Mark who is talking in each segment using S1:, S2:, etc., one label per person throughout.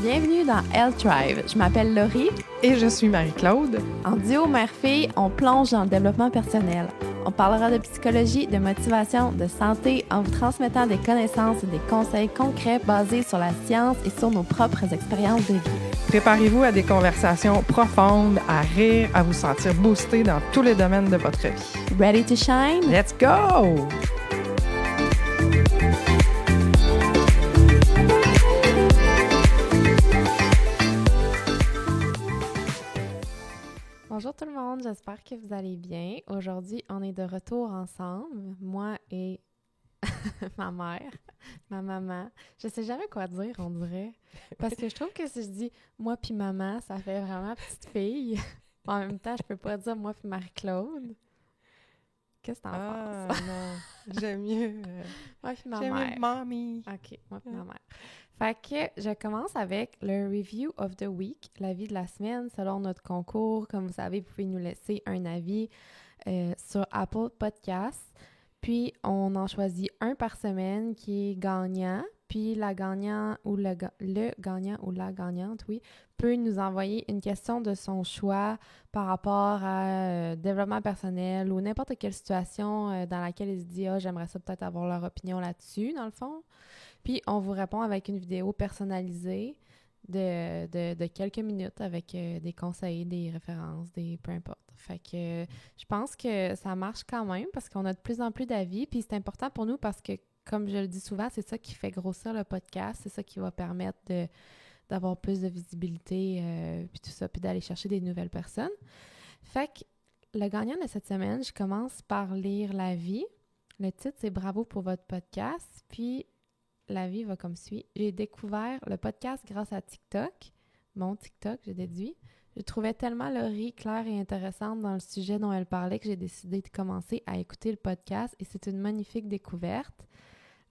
S1: Bienvenue dans Health Thrive. Je m'appelle Laurie.
S2: Et je suis Marie-Claude.
S1: En duo mère-fille, on plonge dans le développement personnel. On parlera de psychologie, de motivation, de santé en vous transmettant des connaissances et des conseils concrets basés sur la science et sur nos propres expériences de vie.
S2: Préparez-vous à des conversations profondes, à rire, à vous sentir boosté dans tous les domaines de votre vie.
S1: Ready to shine?
S2: Let's go!
S1: Bonjour tout le monde, j'espère que vous allez bien. Aujourd'hui, on est de retour ensemble, moi et ma mère, ma maman. Je sais jamais quoi dire, on dirait. Parce que je trouve que si je dis moi puis maman, ça fait vraiment petite fille. En même temps, je peux pas dire moi puis Marie-Claude. Qu'est-ce que t'en penses?
S2: Non, j'aime mieux.
S1: Moi puis ma
S2: J'aime
S1: mère.
S2: mieux mommy.
S1: OK, moi puis ma mère. Fait que je commence avec le Review of the Week, l'avis de la semaine selon notre concours. Comme vous savez, vous pouvez nous laisser un avis sur Apple Podcasts. Puis, on en choisit un par semaine qui est gagnant. Puis, la gagnante ou le gagnant ou la gagnante, oui, peut nous envoyer une question de son choix par rapport à développement personnel ou n'importe quelle situation dans laquelle il se dit « Ah, j'aimerais ça peut-être avoir leur opinion là-dessus, dans le fond. » Puis, on vous répond avec une vidéo personnalisée de quelques minutes avec des conseils, des références, peu importe. Fait que je pense que ça marche quand même parce qu'on a de plus en plus d'avis. Puis, c'est important pour nous parce que, comme je le dis souvent, c'est ça qui fait grossir le podcast. C'est ça qui va permettre d'avoir plus de visibilité puis tout ça, puis d'aller chercher des nouvelles personnes. Fait que le gagnant de cette semaine, je commence par lire l'avis. Le titre, c'est « Bravo pour votre podcast ». Puis, l'avis va comme suit. J'ai découvert le podcast grâce à TikTok. Mon TikTok, j'ai déduit. Je trouvais tellement Laurie claire et intéressante dans le sujet dont elle parlait que j'ai décidé de commencer à écouter le podcast et c'est une magnifique découverte.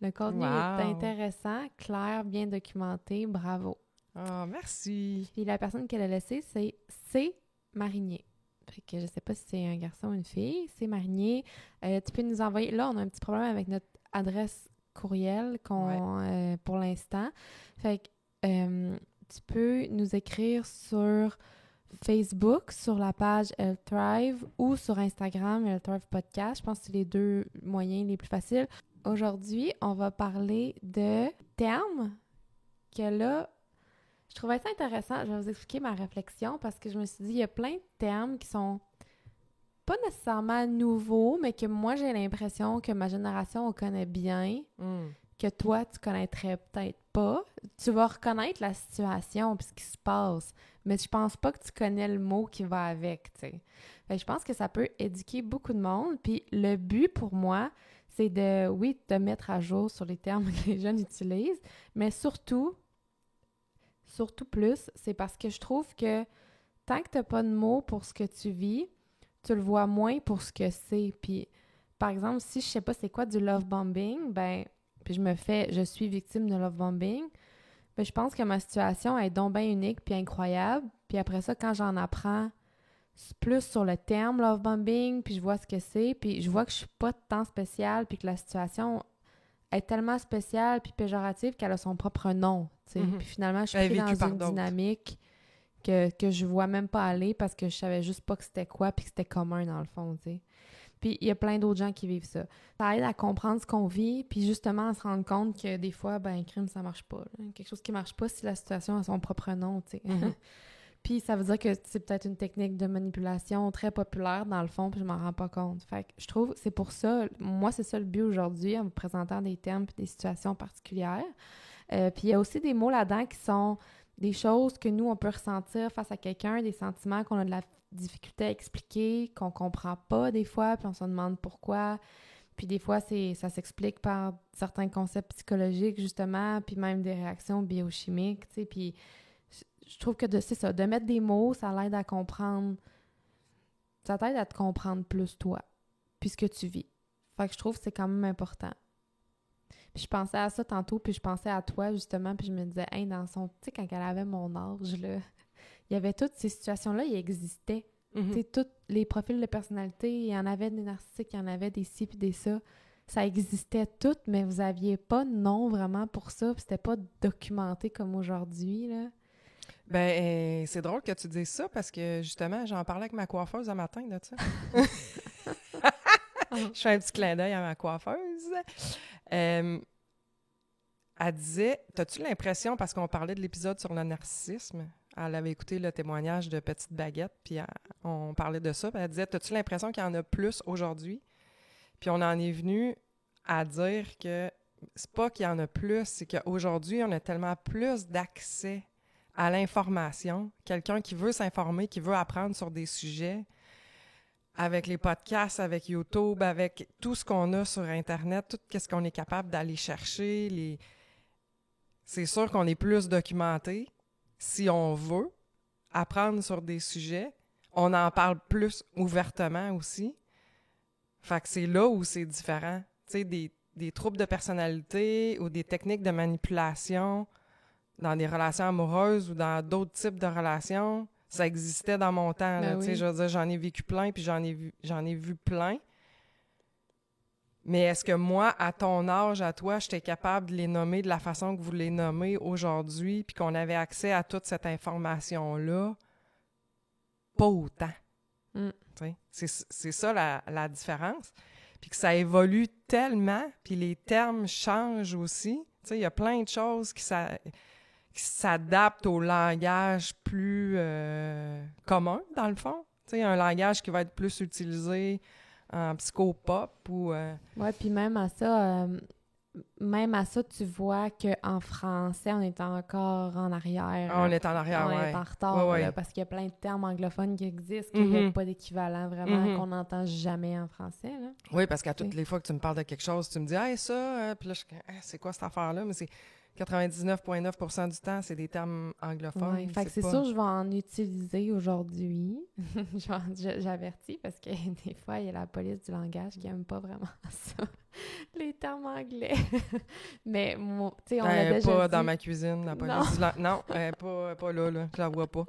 S1: Le contenu est intéressant, clair, bien documenté. Bravo.
S2: Oh, merci.
S1: Puis la personne qu'elle a laissée, c'est C. Marinier. Fait que je sais pas si c'est un garçon ou une fille. C. Marinier. Tu peux nous envoyer... Là, on a un petit problème avec notre adresse courriel pour l'instant. Fait que tu peux nous écrire sur Facebook, sur la page Health Thrive ou sur Instagram, Health Thrive Podcast. Je pense que c'est les deux moyens les plus faciles. Aujourd'hui, on va parler de termes que là, je trouvais ça intéressant. Je vais vous expliquer ma réflexion parce que je me suis dit, il y a plein de termes qui sont pas nécessairement nouveau, mais que moi, j'ai l'impression que ma génération, on connaît bien, que toi, tu connaîtrais peut-être pas. Tu vas reconnaître la situation puis ce qui se passe, mais je pense pas que tu connais le mot qui va avec, tu sais. Fait que je pense que ça peut éduquer beaucoup de monde, puis le but pour moi, c'est de te mettre à jour sur les termes que les jeunes utilisent, mais surtout plus, c'est parce que je trouve que tant que t'as pas de mots pour ce que tu vis, tu le vois moins pour ce que c'est. Puis, par exemple, si je sais pas c'est quoi du love bombing, puis je suis victime de love bombing, je pense que ma situation est donc bien unique puis incroyable. Puis après ça, quand j'en apprends plus sur le terme love bombing, puis je vois ce que c'est, puis je vois que je suis pas tant spéciale, puis que la situation est tellement spéciale puis péjorative qu'elle a son propre nom, tu sais. Puis finalement, je suis pris dans une dynamique que je vois même pas aller parce que je savais juste pas que c'était quoi puis que c'était commun dans le fond, tu sais. Puis il y a plein d'autres gens qui vivent ça. Ça aide à comprendre ce qu'on vit puis justement à se rendre compte que des fois, crime, ça marche pas. Là. Quelque chose qui marche pas si la situation a son propre nom, tu sais. Puis ça veut dire que c'est peut-être une technique de manipulation très populaire dans le fond puis je m'en rends pas compte. Fait que je trouve, c'est pour ça, moi c'est ça le but aujourd'hui en vous présentant des termes puis des situations particulières. Puis il y a aussi des mots là-dedans qui sont des choses que nous, on peut ressentir face à quelqu'un, des sentiments qu'on a de la difficulté à expliquer, qu'on comprend pas des fois, puis on se demande pourquoi. Puis des fois, ça s'explique par certains concepts psychologiques, justement, puis même des réactions biochimiques, tu sais. Puis je trouve que c'est ça, de mettre des mots, ça l'aide à comprendre, ça t'aide à te comprendre plus toi, puis ce que tu vis. Fait que je trouve que c'est quand même important. Puis je pensais à ça tantôt, puis je pensais à toi, justement, puis je me disais, hey, tu sais, quand elle avait mon âge, là, il y avait toutes ces situations-là, ils existaient. Tu sais, tous les profils de personnalité, il y en avait des narcissiques, il y en avait des ci puis des ça. Ça existait toutes, mais vous aviez pas de nom vraiment pour ça, puis c'était pas documenté comme aujourd'hui, là.
S2: Ben, c'est drôle que tu dises ça parce que, justement, j'en parlais avec ma coiffeuse un matin, là, tu sais. Je fais un petit clin d'œil à ma coiffeuse. Elle disait, t'as-tu l'impression, parce qu'on parlait de l'épisode sur le narcissisme, elle avait écouté le témoignage de Petite Baguette, puis on parlait de ça, puis elle disait, t'as-tu l'impression qu'il y en a plus aujourd'hui? Puis on en est venu à dire que c'est pas qu'il y en a plus, c'est qu'aujourd'hui, on a tellement plus d'accès à l'information. Quelqu'un qui veut s'informer, qui veut apprendre sur des sujets, avec les podcasts, avec YouTube, avec tout ce qu'on a sur Internet, tout ce qu'on est capable d'aller chercher, c'est sûr qu'on est plus documenté. Si on veut apprendre sur des sujets, on en parle plus ouvertement aussi. Fait que c'est là où c'est différent. Tu sais, des troubles de personnalité ou des techniques de manipulation dans des relations amoureuses ou dans d'autres types de relations, ça existait dans mon temps. Là,
S1: Oui.
S2: je veux dire, j'en ai vécu plein, puis j'en ai vu plein. Mais est-ce que moi, à ton âge, à toi, j'étais capable de les nommer de la façon que vous les nommez aujourd'hui, puis qu'on avait accès à toute cette information-là? Pas autant. C'est ça la différence. Puis que ça évolue tellement, puis les termes changent aussi. Il y a plein de choses qui s'adaptent au langage plus commun, dans le fond. Un langage qui va être plus utilisé en psychopop ou...
S1: Ouais, puis même à ça, tu vois qu'en français, on est encore en arrière.
S2: On est en arrière,
S1: on
S2: ouais.
S1: est en retard,
S2: ouais.
S1: Là, parce qu'il y a plein de termes anglophones qui existent, qu'il n'y a pas d'équivalent vraiment, qu'on n'entend jamais en français. Là.
S2: Oui, parce qu'à toutes les fois que tu me parles de quelque chose, tu me dis « Hey, ça! Puis là, je suis « c'est quoi cette affaire-là? » Mais c'est 99,9% du temps, c'est des termes anglophones.
S1: Ouais, fait que c'est sûr, je vais en utiliser aujourd'hui. J'avertis parce que des fois, il y a la police du langage qui n'aime pas vraiment ça, les termes anglais. Mais, tu sais, on l'a déjà
S2: pas
S1: dit.
S2: dans ma cuisine, la police du langage. Non, pas là, je la vois pas.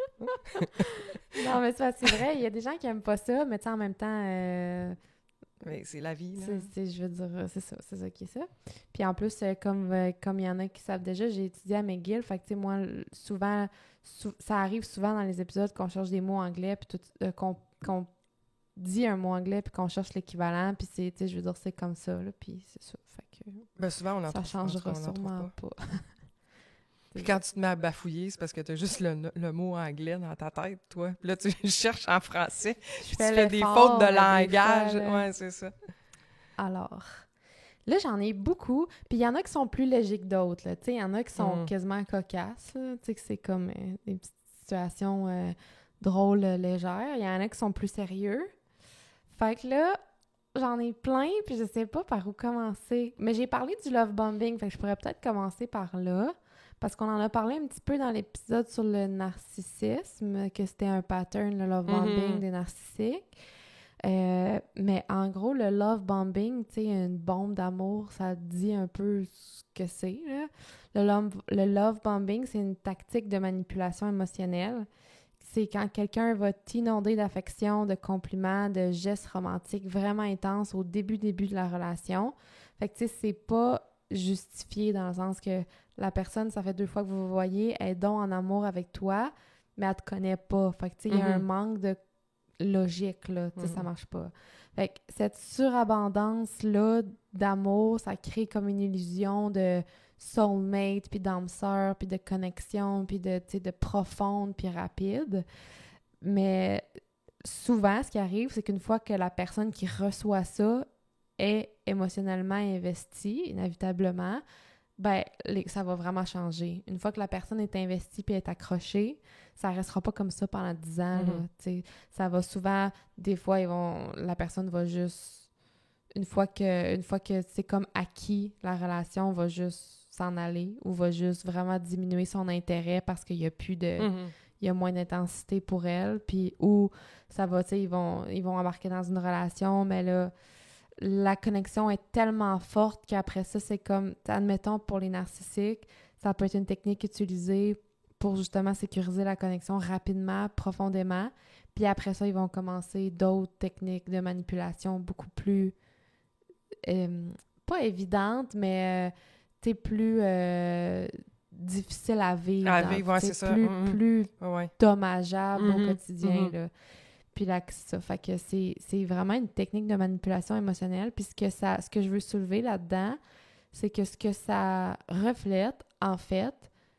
S1: Non, mais c'est vrai, il y a des gens qui n'aiment pas ça, mais tu sais, en même temps...
S2: Mais c'est la vie, là.
S1: Je veux dire, c'est ça qui est ça. Puis en plus, comme il y en a qui savent déjà, j'ai étudié à McGill, fait que tu sais, moi, souvent, ça arrive souvent dans les épisodes qu'on cherche des mots anglais, puis qu'on dit un mot anglais, puis qu'on cherche l'équivalent, puis c'est, tu sais, je veux dire, c'est comme ça, là, puis c'est ça, fait que...
S2: Ben souvent, on en
S1: ça
S2: trouve
S1: changera
S2: pas.
S1: sûrement pas.
S2: Puis quand tu te mets à bafouiller, c'est parce que t'as juste le mot anglais dans ta tête, toi. Puis là, tu cherches en français, puis tu fais des fautes de langage. Ouais, c'est ça.
S1: Alors, là, j'en ai beaucoup. Puis il y en a qui sont plus légers que d'autres, là. Tu sais, il y en a qui sont quasiment cocasses, là. Tu sais, que c'est comme des petites situations drôles, légères. Il y en a qui sont plus sérieux. Fait que là, j'en ai plein, puis je sais pas par où commencer. Mais j'ai parlé du love bombing, fait que je pourrais peut-être commencer par là. Parce qu'on en a parlé un petit peu dans l'épisode sur le narcissisme, que c'était un pattern, le love bombing des narcissiques. Mais en gros, le love bombing, tu sais, une bombe d'amour, ça dit un peu ce que c'est, là. Le love bombing, c'est une tactique de manipulation émotionnelle. C'est quand quelqu'un va t'inonder d'affection, de compliments, de gestes romantiques vraiment intenses au début de la relation. Fait que, tu sais, c'est pas justifié dans le sens que la personne, ça fait 2 fois que vous vous voyez, elle est donc en amour avec toi, mais elle te connaît pas. Fait que, tu sais, il y a un manque de logique, là, tu sais, ça marche pas. Fait que cette surabondance-là d'amour, ça crée comme une illusion de soulmate, puis d'âme sœur, puis de connexion, puis de, tu sais, de profonde, puis rapide. Mais souvent, ce qui arrive, c'est qu'une fois que la personne qui reçoit ça est émotionnellement investie, inévitablement, ben, ça va vraiment changer. Une fois que la personne est investie puis est accrochée, ça restera pas comme ça pendant 10 ans. Là, t'sais. Ça va souvent, des fois, la personne va juste, une fois que c'est comme acquis, la relation va juste s'en aller ou va juste vraiment diminuer son intérêt parce qu'il y a plus de... Il y a moins d'intensité pour elle, puis ou ça va, tu sais, ils vont embarquer dans une relation, mais là, la connexion est tellement forte qu'après ça, c'est comme, admettons, pour les narcissiques, ça peut être une technique utilisée pour justement sécuriser la connexion rapidement, profondément. Puis après ça, ils vont commencer d'autres techniques de manipulation beaucoup plus, pas évidentes, mais plus difficile à vivre.
S2: Ouais, c'est ça.
S1: Plus
S2: Ouais.
S1: dommageable au quotidien,
S2: Mm-hmm.
S1: là. Puis là, c'est ça. Fait que c'est vraiment une technique de manipulation émotionnelle. Puis ce que je veux soulever là-dedans, c'est que ce que ça reflète, en fait,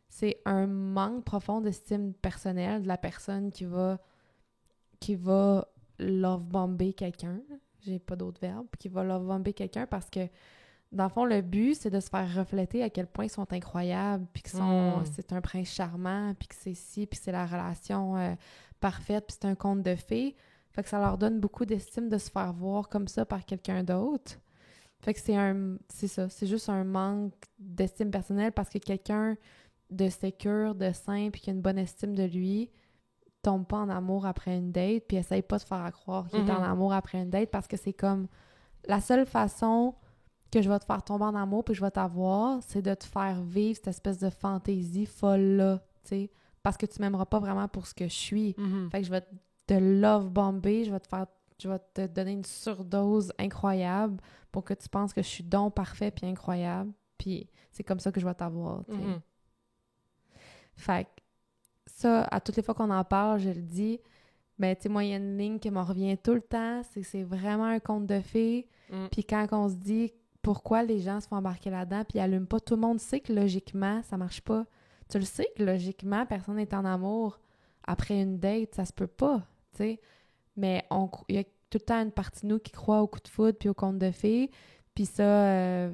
S1: c'est un manque profond d'estime personnelle de la personne qui va love-bomber quelqu'un. J'ai pas d'autre verbe. Qui va love-bomber quelqu'un parce que, dans le fond, le but, c'est de se faire refléter à quel point ils sont incroyables, puis c'est un prince charmant, puis que c'est ci, puis c'est la relation parfaite, puis c'est un conte de fées. Fait que ça leur donne beaucoup d'estime de se faire voir comme ça par quelqu'un d'autre. Fait que c'est ça, c'est juste un manque d'estime personnelle parce que quelqu'un de sécure, de sain, puis qui a une bonne estime de lui, tombe pas en amour après une date, puis essaye pas de faire croire qu'il est en amour après une date parce que c'est comme la seule façon que je vais te faire tomber en amour puis je vais t'avoir, c'est de te faire vivre cette espèce de fantaisie folle-là, tu sais, parce que tu m'aimeras pas vraiment pour ce que je suis. Fait que je vais te love-bomber, je vais te donner une surdose incroyable pour que tu penses que je suis donc parfait puis incroyable, puis c'est comme ça que je vais t'avoir, tu sais. Fait que ça, à toutes les fois qu'on en parle, je le dis, mais tu sais, moi, il y a une ligne qui me revient tout le temps, c'est vraiment un conte de fées. Puis quand on se dit pourquoi les gens se font embarquer là-dedans puis ils allument pas, tout le monde sait que logiquement, ça marche pas. Tu le sais que logiquement, personne n'est en amour après une date, ça se peut pas, tu sais. Mais il y a tout le temps une partie de nous qui croit au coup de foudre puis au conte de fées. Puis ça,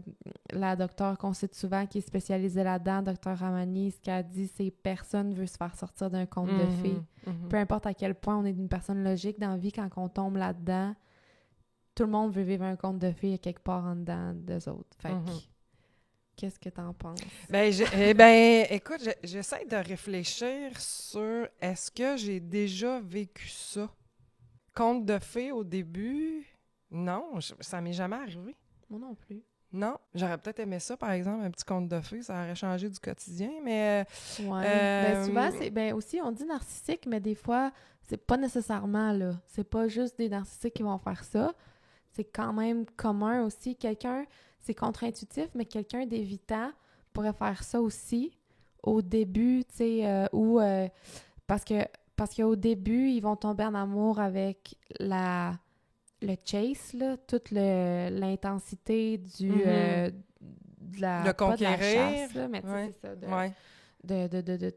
S1: la docteure qu'on cite souvent, qui est spécialisée là-dedans, docteur Ramani, ce qu'elle dit, c'est personne veut se faire sortir d'un conte de fées. Peu importe à quel point on est une personne logique dans la vie, quand on tombe là-dedans, tout le monde veut vivre un conte de fées quelque part en dedans d'eux autres. Fait que, qu'est-ce que t'en penses?
S2: Écoute, j'essaie de réfléchir sur est-ce que j'ai déjà vécu ça? Conte de fées au début? Non, ça m'est jamais arrivé.
S1: Moi non plus.
S2: Non, j'aurais peut-être aimé ça, par exemple, un petit conte de fées, ça aurait changé du quotidien, mais...
S1: Ben souvent, aussi, on dit narcissique, mais des fois, c'est pas nécessairement, là. C'est pas juste des narcissiques qui vont faire ça. C'est quand même commun aussi. C'est contre-intuitif, mais quelqu'un d'évitant pourrait faire ça aussi au début, tu sais, parce qu'au début, ils vont tomber en amour avec le chase, là, toute l'intensité de la...
S2: conquérir.
S1: Pas de la chasse, là, mais tu sais, c'est ça, de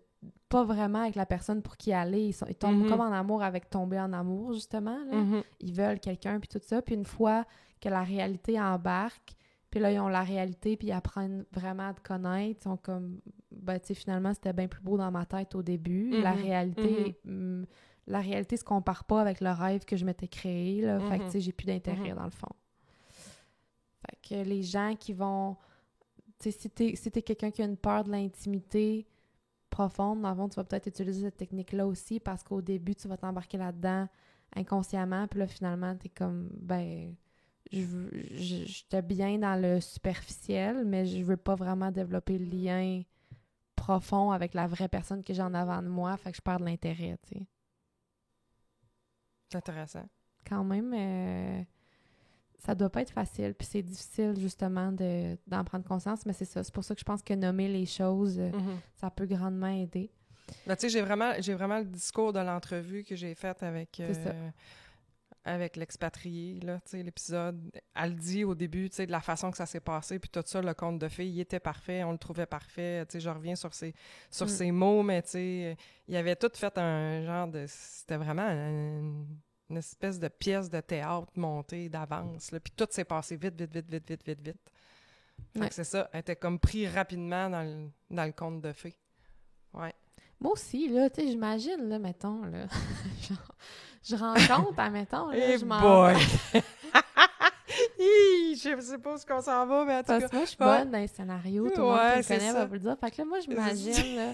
S1: pas vraiment avec la personne pour qui aller. Ils tombent comme en amour avec tomber en amour, justement, là. Ils veulent quelqu'un, puis tout ça. Puis une fois que la réalité embarque, puis là, ils ont la réalité, puis ils apprennent vraiment à te connaître, ils sont comme, ben, tu sais, finalement, c'était bien plus beau dans ma tête au début. La réalité se compare pas avec le rêve que je m'étais créé, là. Fait que, tu sais, j'ai plus d'intérêt, dans le fond. Fait que les gens qui vont... Tu sais, si t'es quelqu'un qui a une peur de l'intimité profonde, dans le fond, tu vas peut-être utiliser cette technique-là aussi, parce qu'au début, tu vas t'embarquer là-dedans inconsciemment, puis là, finalement, t'es comme, ben... J'étais bien dans le superficiel, mais je veux pas vraiment développer le lien profond avec la vraie personne que j'ai en avant de moi, fait que je perds de l'intérêt, tu sais.
S2: C'est intéressant.
S1: Quand même, ça doit pas être facile, puis c'est difficile, justement, d'en prendre conscience, mais c'est ça. C'est pour ça que je pense que nommer les choses, ça peut grandement aider.
S2: Ben, tu sais, j'ai vraiment le discours de l'entrevue que j'ai faite avec l'expatrié, là, tu sais, l'épisode. Elle dit au début, tu sais, de la façon que ça s'est passé, puis tout ça, le conte de fées, il était parfait, on le trouvait parfait, tu sais, je reviens sur ses mots, mais tu sais, il avait tout fait un genre de... C'était vraiment une espèce de pièce de théâtre montée d'avance, là, puis tout s'est passé vite. Fait que c'est ça, elle était comme pris rapidement dans le conte de fées. Ouais.
S1: Moi aussi, là, tu sais, j'imagine, là, mettons, là, genre, je rencontre, admettons, là, je m'en
S2: boy! Je sais pas où qu'on s'en va, mais en tout cas...
S1: Parce que moi, je suis bonne dans les scénarios, tout le monde qui me connaît va vous le dire. Fait que là, moi, j'imagine, là,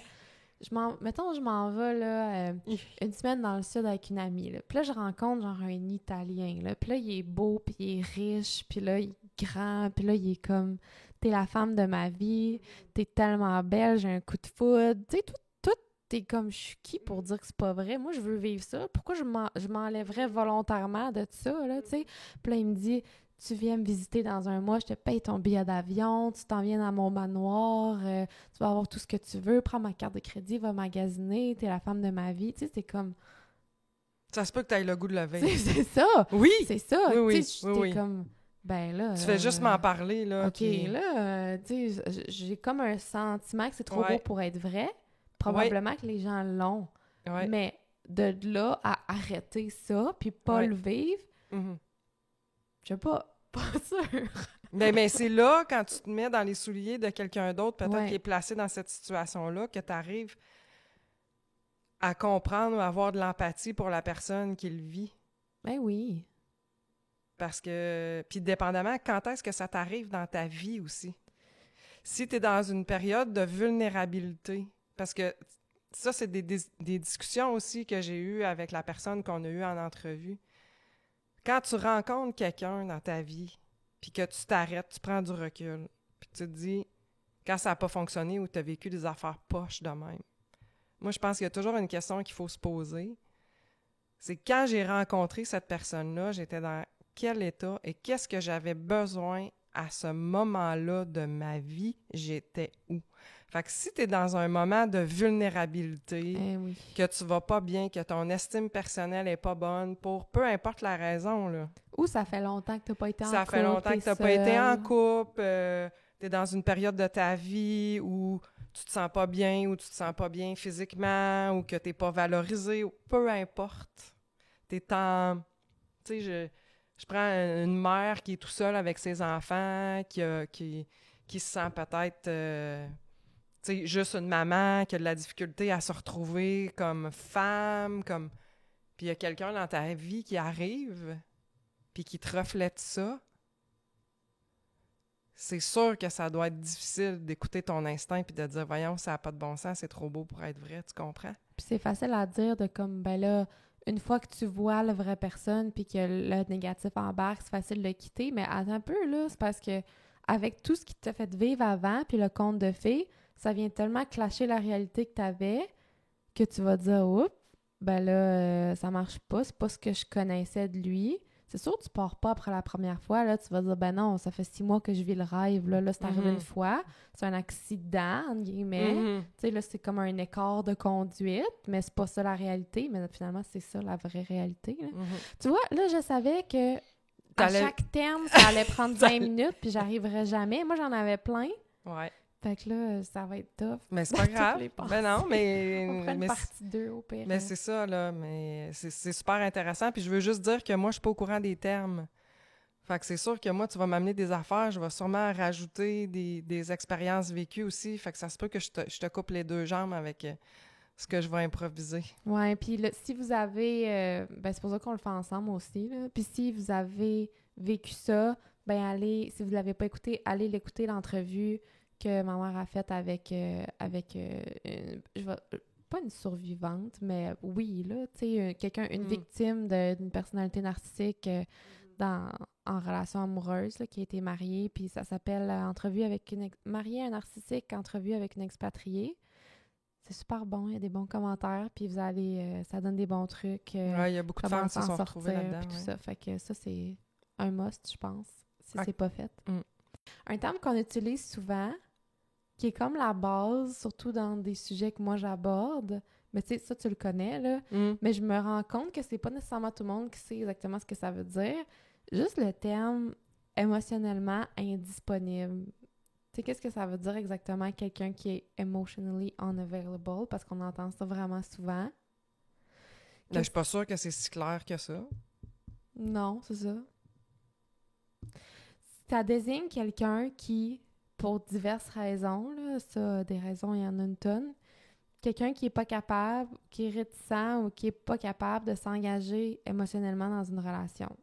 S1: mettons, je m'en vais, là, une semaine dans le sud avec une amie, là. Puis là, je rencontre, genre, un Italien, là. Puis là, il est beau, puis il est riche, puis là, il est grand, puis là, il est comme... T'es la femme de ma vie, t'es tellement belle, j'ai un coup de foudre. Tu sais, tout, t'es comme, je suis qui pour dire que c'est pas vrai? Moi, je veux vivre ça. Pourquoi je m'enlèverais volontairement de ça, là, tu sais? Puis là, il me dit, tu viens me visiter dans un mois, je te paye ton billet d'avion, tu t'en viens dans mon manoir, tu vas avoir tout ce que tu veux, prends ma carte de crédit, va magasiner, t'es la femme de ma vie. Tu sais, c'est comme...
S2: Ça se peut que tu aies le goût de le vivre.
S1: C'est ça!
S2: Oui!
S1: C'est ça!
S2: Oui,
S1: tu sais,
S2: oui,
S1: t'es
S2: oui.
S1: comme... Ben là...
S2: Tu fais juste m'en parler, là.
S1: OK, là, tu sais, j'ai comme un sentiment que c'est trop
S2: Ouais.
S1: beau pour être vrai. Probablement que les gens l'ont.
S2: Ouais.
S1: Mais de là à arrêter ça, puis pas
S2: Ouais.
S1: le vivre,
S2: Mhm.
S1: je sais pas sûre.
S2: Mais c'est là, quand tu te mets dans les souliers de quelqu'un d'autre, peut-être
S1: Ouais.
S2: qui est placé dans cette situation-là, que tu arrives à comprendre ou à avoir de l'empathie pour la personne qui le vit.
S1: Ben oui.
S2: Parce que... Puis dépendamment, quand est-ce que ça t'arrive dans ta vie aussi? Si tu es dans une période de vulnérabilité, parce que ça, c'est des discussions aussi que j'ai eues avec la personne qu'on a eue en entrevue. Quand tu rencontres quelqu'un dans ta vie, puis que tu t'arrêtes, tu prends du recul, puis tu te dis, quand ça n'a pas fonctionné ou tu as vécu des affaires poches de même. Moi, je pense qu'il y a toujours une question qu'il faut se poser. C'est quand j'ai rencontré cette personne-là, j'étais dans quel état et qu'est-ce que j'avais besoin à ce moment-là de ma vie, j'étais où? Fait que si tu es dans un moment de vulnérabilité,
S1: Oui.
S2: que tu vas pas bien, que ton estime personnelle est pas bonne, pour peu importe la raison, là.
S1: Ou ça fait longtemps que t'as pas été en couple.
S2: Ça fait longtemps que
S1: t'es
S2: t'as pas été en
S1: seule.
S2: couple, t'es dans une période de ta vie où tu te sens pas bien, ou tu te sens pas bien physiquement, ou que t'es pas valorisé, ou peu importe. T'es en... Tu sais, je prends une mère qui est tout seule avec ses enfants, qui se sent peut-être... tu sais, juste une maman qui a de la difficulté à se retrouver comme femme, comme... Puis il y a quelqu'un dans ta vie qui arrive, puis qui te reflète ça. C'est sûr que ça doit être difficile d'écouter ton instinct puis de dire « Voyons, ça n'a pas de bon sens, c'est trop beau pour être vrai. » Tu comprends?
S1: Puis c'est facile à dire de comme, ben là, une fois que tu vois la vraie personne puis que le négatif embarque, c'est facile de quitter. Mais attends un peu, là, c'est parce que avec tout ce qui t'a fait vivre avant puis le conte de fées, ça vient tellement clasher la réalité que t'avais que tu vas dire « Oups, ben là, ça marche pas, c'est pas ce que je connaissais de lui. » C'est sûr que tu pars pas après la première fois, là, tu vas dire « Ben non, ça fait 6 mois que je vis le rêve, là c'est arrivé une fois, c'est un accident, entre guillemets. Tu sais, là, c'est comme un écart de conduite, mais c'est pas ça la réalité, mais finalement, c'est ça la vraie réalité. Là. Tu vois, là, je savais que à chaque terme, ça allait prendre 20 minutes, puis j'arriverais jamais. Moi, j'en avais plein.
S2: Ouais.
S1: Fait que là, ça va être tough.
S2: Mais c'est pas grave. Ben non, mais...
S1: On fera une partie 2 au pire.
S2: Mais c'est ça, là. Mais c'est super intéressant. Puis je veux juste dire que moi, je suis pas au courant des termes. Fait que c'est sûr que moi, tu vas m'amener des affaires. Je vais sûrement rajouter des expériences vécues aussi. Fait que ça se peut que je te coupe les deux jambes avec ce que je vais improviser.
S1: Ouais, puis si vous avez... ben c'est pour ça qu'on le fait ensemble aussi, là. Puis si vous avez vécu ça, ben allez... Si vous l'avez pas écouté, allez l'écouter, l'entrevue que ma mère a faite avec pas une survivante, mais oui, là, tu sais, une victime d'une personnalité narcissique en relation amoureuse, là, qui a été mariée, puis ça s'appelle Entrevue avec mariée à un narcissique, entrevue avec une expatriée. C'est super bon, il y a des bons commentaires, puis vous allez, ça donne des bons trucs.
S2: Ouais, il y a beaucoup de femmes qui se sont retrouvées là-dedans.
S1: Tout ça, fait que ça, c'est un must, je pense, si
S2: Okay.
S1: c'est pas fait. Un terme qu'on utilise souvent, qui est comme la base, surtout dans des sujets que moi j'aborde. Mais tu sais, ça, tu le connais, là. Mais je me rends compte que c'est pas nécessairement tout le monde qui sait exactement ce que ça veut dire. Juste le terme « émotionnellement indisponible ». Tu sais, qu'est-ce que ça veut dire exactement, quelqu'un qui est « emotionally unavailable », parce qu'on entend ça vraiment souvent.
S2: Là, je suis pas sûre que c'est si clair que ça.
S1: Non, c'est ça. Ça désigne quelqu'un qui... pour diverses raisons, là, ça, des raisons, il y en a une tonne. Quelqu'un qui est pas capable, qui est réticent ou qui est pas capable de s'engager émotionnellement dans une relation.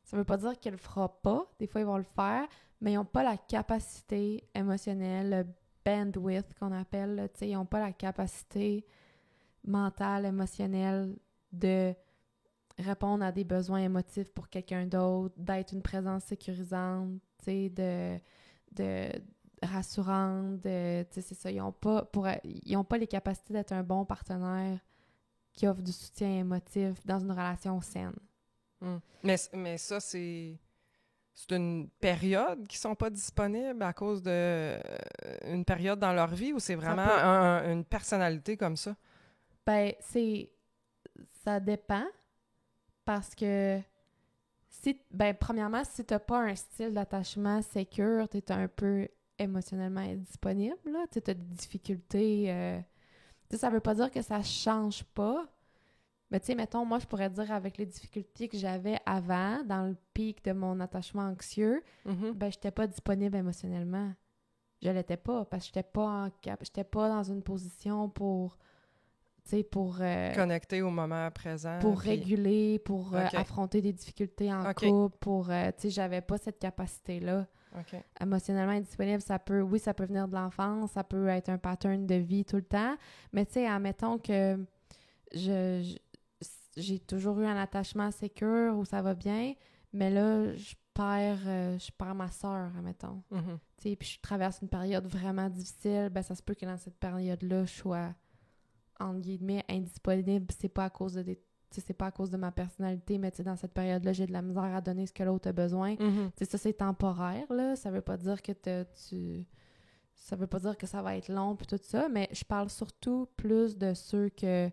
S1: Ça veut pas dire qu'il le fera pas, des fois ils vont le faire, mais ils n'ont pas la capacité émotionnelle, le bandwidth qu'on appelle, là, ils n'ont pas la capacité mentale, émotionnelle de répondre à des besoins émotifs pour quelqu'un d'autre, d'être une présence sécurisante, de rassurante, c'est ça, ils n'ont pas les capacités d'être un bon partenaire qui offre du soutien émotif dans une relation saine.
S2: Mais ça, c'est c'est une période qui sont pas disponibles à cause de une période dans leur vie ou c'est vraiment une personnalité comme ça?
S1: Ben, ça dépend parce que premièrement, si t'as pas un style d'attachement sécure, t'es un peu émotionnellement indisponible, là. Tu sais, t'as des difficultés. Tu sais, ça veut pas dire que ça change pas. Mais tu sais, mettons, moi, je pourrais dire avec les difficultés que j'avais avant, dans le pic de mon attachement anxieux, ben, j'étais pas disponible émotionnellement. Je l'étais pas, parce que j'étais pas dans une position pour, tu sais,
S2: Connecté au moment présent.
S1: pour
S2: puis...
S1: réguler, pour affronter des difficultés en couple, tu sais, j'avais pas cette capacité-là. Émotionnellement indisponible, ça peut venir de l'enfance, ça peut être un pattern de vie tout le temps, mais tu sais, admettons que j'ai toujours eu un attachement sécure où ça va bien, mais là, je perds ma sœur, admettons. Tu sais, puis je traverse une période vraiment difficile, ben ça se peut que dans cette période-là, je sois, entre guillemets, indisponible. C'est pas à cause c'est pas à cause de ma personnalité, mais tu sais, dans cette période-là, j'ai de la misère à donner ce que l'autre a besoin. Tu sais, ça, c'est temporaire, là. Ça veut pas dire que ça veut pas dire que ça va être long puis tout ça, mais je parle surtout plus de ceux qui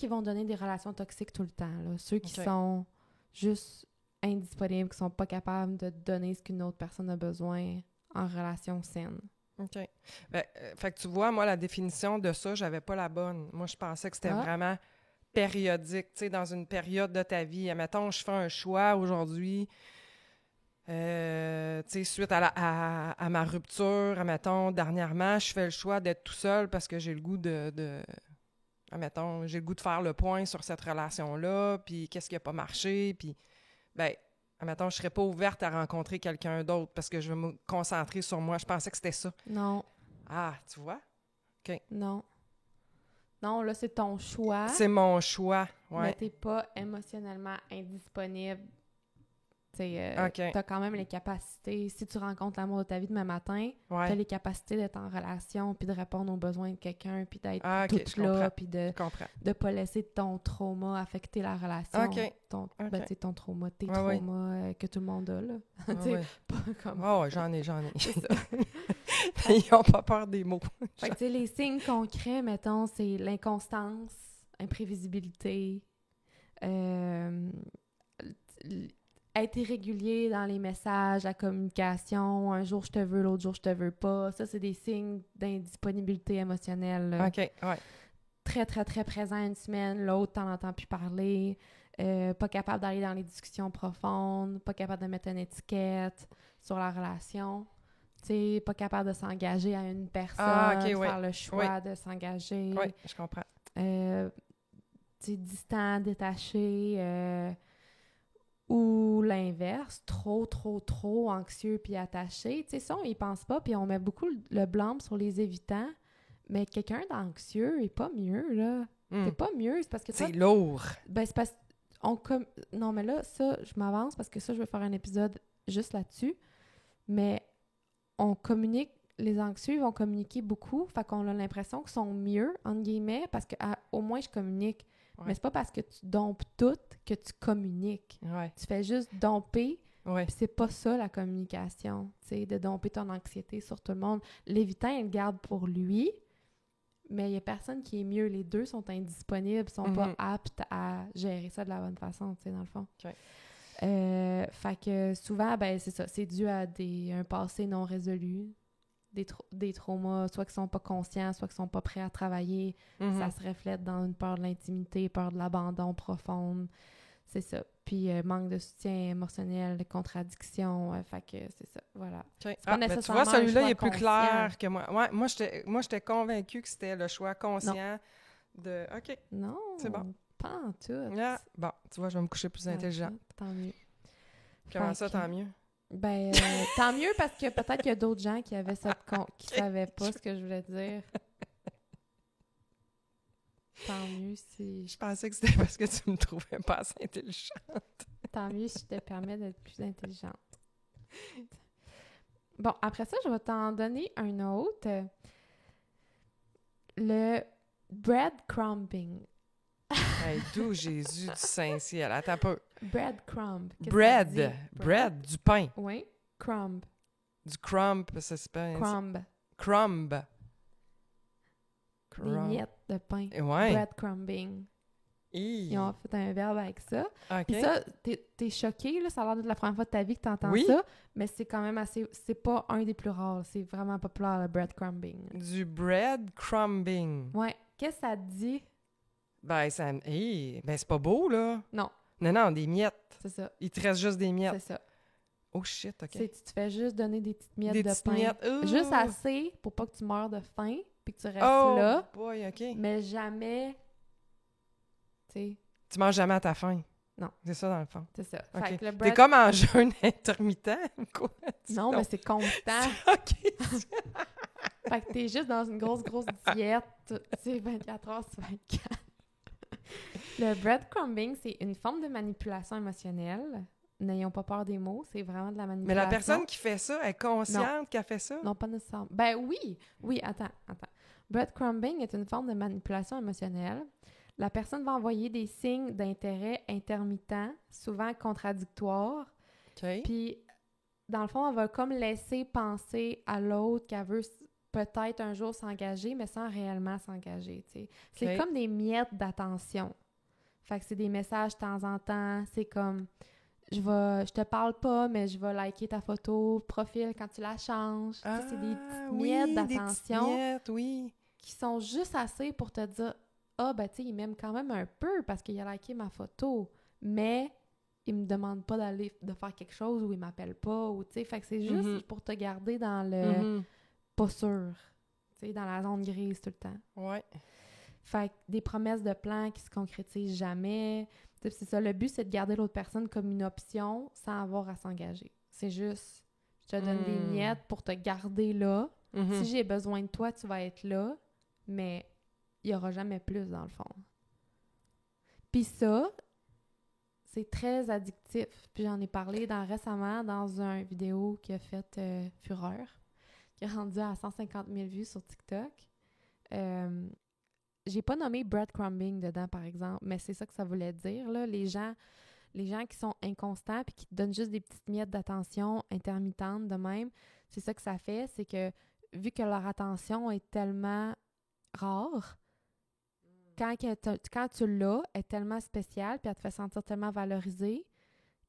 S1: vont donner des relations toxiques tout le temps, là. Ceux qui sont juste indisponibles, qui sont pas capables de donner ce qu'une autre personne a besoin en relation saine.
S2: OK. Ben, fait que tu vois, moi, la définition de ça, j'avais pas la bonne. Moi, je pensais que c'était vraiment périodique, tu sais, dans une période de ta vie. Admettons, je fais un choix aujourd'hui, tu sais, suite à ma rupture, admettons, dernièrement, je fais le choix d'être tout seul parce que j'ai le goût admettons, j'ai le goût de faire le point sur cette relation-là, puis qu'est-ce qui n'a pas marché, puis, ben, admettons, je serais pas ouverte à rencontrer quelqu'un d'autre parce que je veux me concentrer sur moi. Je pensais que c'était ça.
S1: Non.
S2: Ah, tu vois? OK.
S1: Non. Non, là, c'est ton choix.
S2: C'est mon choix, ouais.
S1: Mais t'es pas émotionnellement indisponible. T'as quand même les capacités. Si tu rencontres l'amour de ta vie demain matin, t'as les capacités d'être en relation, puis de répondre aux besoins de quelqu'un, puis d'être toute là, puis de pas laisser ton trauma affecter la relation. Ton trauma, tes traumas que tout le monde a, là. Pas comme...
S2: j'en ai. C'est ça. Ils n'ont pas peur des mots.
S1: Fait que, tu sais, les signes concrets, mettons, c'est l'inconstance, imprévisibilité, être irrégulier dans les messages, la communication, un jour je te veux, l'autre jour je te veux pas. Ça, c'est des signes d'indisponibilité émotionnelle. Là.
S2: OK, ouais.
S1: Très, très, très présent une semaine, l'autre, t'en entends plus parler, pas capable d'aller dans les discussions profondes, pas capable de mettre une étiquette sur la relation. Tu sais, pas capable de s'engager à une personne, faire le choix de s'engager.
S2: Oui, je comprends.
S1: Tu sais, distant, détaché, ou l'inverse, trop anxieux puis attaché. Tu sais, ça, on y pense pas, puis on met beaucoup le blâme sur les évitants, mais quelqu'un d'anxieux est pas mieux, là. C'est pas mieux, c'est parce que...
S2: C'est lourd!
S1: Ben, c'est parce... Non, mais là, ça, je m'avance, parce que ça, je vais faire un épisode juste là-dessus, mais on communique... Les anxieux vont communiquer beaucoup, fait qu'on a l'impression qu'ils sont mieux, entre guillemets, parce qu'au moins, je communique. Ouais. Mais c'est pas parce que tu dompes tout que tu communiques.
S2: Ouais.
S1: Tu fais juste domper, puis c'est pas ça la communication, tu sais, de domper ton anxiété sur tout le monde. L'évitant, il le garde pour lui, mais il y a personne qui est mieux. Les deux sont indisponibles, sont pas aptes à gérer ça de la bonne façon, tu sais, dans le fond. Fait que souvent, ben c'est ça, c'est dû à un passé non résolu, des traumas, soit qui sont pas conscients, soit qui sont pas prêts à travailler. Ça se reflète dans une peur de l'intimité, peur de l'abandon profonde. C'est ça. Puis manque de soutien émotionnel, contradiction. Fait que c'est ça. Voilà.
S2: Okay. Mais tu vois, celui-là, il est plus clair que moi. Ouais, moi, j'étais convaincue que c'était le choix conscient de... OK.
S1: Non. C'est bon. Pas en tout.
S2: Yeah. Bon, tu vois, je vais me coucher plus intelligent.
S1: Tant mieux.
S2: Comment ça, tant mieux?
S1: Ben, tant mieux parce que peut-être qu'il y a d'autres gens qui avaient qui savaient pas ce que je voulais dire. Tant mieux si...
S2: Je pensais que c'était parce que tu me trouvais pas assez intelligente.
S1: Tant mieux si je te permets d'être plus intelligente. Bon, après ça, je vais t'en donner un autre. Le breadcrumbing.
S2: Hey, d'où Jésus du Saint-Ciel? Attends un peu.
S1: Breadcrumb. Qu'est-ce que ça dit?
S2: Bread, du pain.
S1: Oui. Crumb.
S2: Du crumb, ça c'est pas...
S1: Crumb.
S2: Crumb.
S1: Des miettes de pain.
S2: Ouais.
S1: Breadcrumbing. Ils ont fait un verbe avec ça.
S2: OK.
S1: Puis ça, t'es choqué, là, ça a l'air d'être la première fois de ta vie que t'entends
S2: Oui.
S1: ça, mais c'est quand même assez... C'est pas un des plus rares, c'est vraiment populaire, le breadcrumbing.
S2: Du bread crumbing.
S1: Ouais. Qu'est-ce que ça te dit?
S2: Ben, ça... Hey, ben, c'est pas beau, là.
S1: Non.
S2: Non, des miettes.
S1: C'est ça.
S2: Il te reste juste des miettes.
S1: C'est ça.
S2: Oh shit, OK.
S1: Tu te fais juste donner des petites miettes
S2: Des
S1: de
S2: petites
S1: pain.
S2: miettes.
S1: Juste assez pour pas que tu meurs de faim, puis que tu restes
S2: Oh
S1: là,
S2: boy, OK.
S1: mais jamais... Tu sais,
S2: Tu manges jamais à ta faim.
S1: Non.
S2: C'est ça, dans le fond.
S1: c'est ça.
S2: OK.
S1: Fait que le
S2: T'es
S1: bread...
S2: comme en jeûne intermittent ou quoi?
S1: Non, mais c'est constant.
S2: OK.
S1: Fait que t'es juste dans une grosse diète, tu sais, 24 heures sur 24. Le breadcrumbing, c'est une forme de manipulation émotionnelle. N'ayons pas peur des mots, c'est vraiment de la manipulation.
S2: Mais la personne qui fait ça, elle est consciente qu'elle fait ça?
S1: Non, pas nécessairement. Ben oui, attends. Breadcrumbing est une forme de manipulation émotionnelle. La personne va envoyer des signes d'intérêt intermittents, souvent contradictoires.
S2: OK.
S1: Puis, dans le fond, elle va comme laisser penser à l'autre qu'elle veut peut-être un jour s'engager, mais sans réellement s'engager, tu sais. C'est
S2: OK.
S1: comme des miettes d'attention. Fait que c'est des messages de temps en temps. C'est comme, je te parle pas, mais je vais liker ta photo profil quand tu la changes. Tu sais, c'est des petites miettes d'attention
S2: Des petites miettes, oui.
S1: qui sont juste assez pour te dire « Ah, ben tu sais, il m'aime quand même un peu parce qu'il a liké ma photo, mais il me demande pas de faire quelque chose ou il m'appelle pas. » ou tu sais, fait que c'est juste pour te garder dans le pas sûr, tu sais, dans la zone grise tout le temps.
S2: Ouais.
S1: Fait que des promesses de plans qui se concrétisent jamais. Tu sais, c'est ça, le but, c'est de garder l'autre personne comme une option sans avoir à s'engager. C'est juste, je te donne des miettes pour te garder là. Si j'ai besoin de toi, tu vas être là, mais il n'y aura jamais plus, dans le fond. Puis ça, c'est très addictif. Puis j'en ai parlé récemment dans une vidéo qui a fait fureur, qui est rendue à 150 000 vues sur TikTok. J'ai pas nommé breadcrumbing dedans, par exemple, mais c'est ça que ça voulait dire, là. Les gens qui sont inconstants puis qui te donnent juste des petites miettes d'attention intermittentes de même, c'est ça que ça fait, c'est que vu que leur attention est tellement rare, quand tu l'as, elle est tellement spéciale puis elle te fait sentir tellement valorisée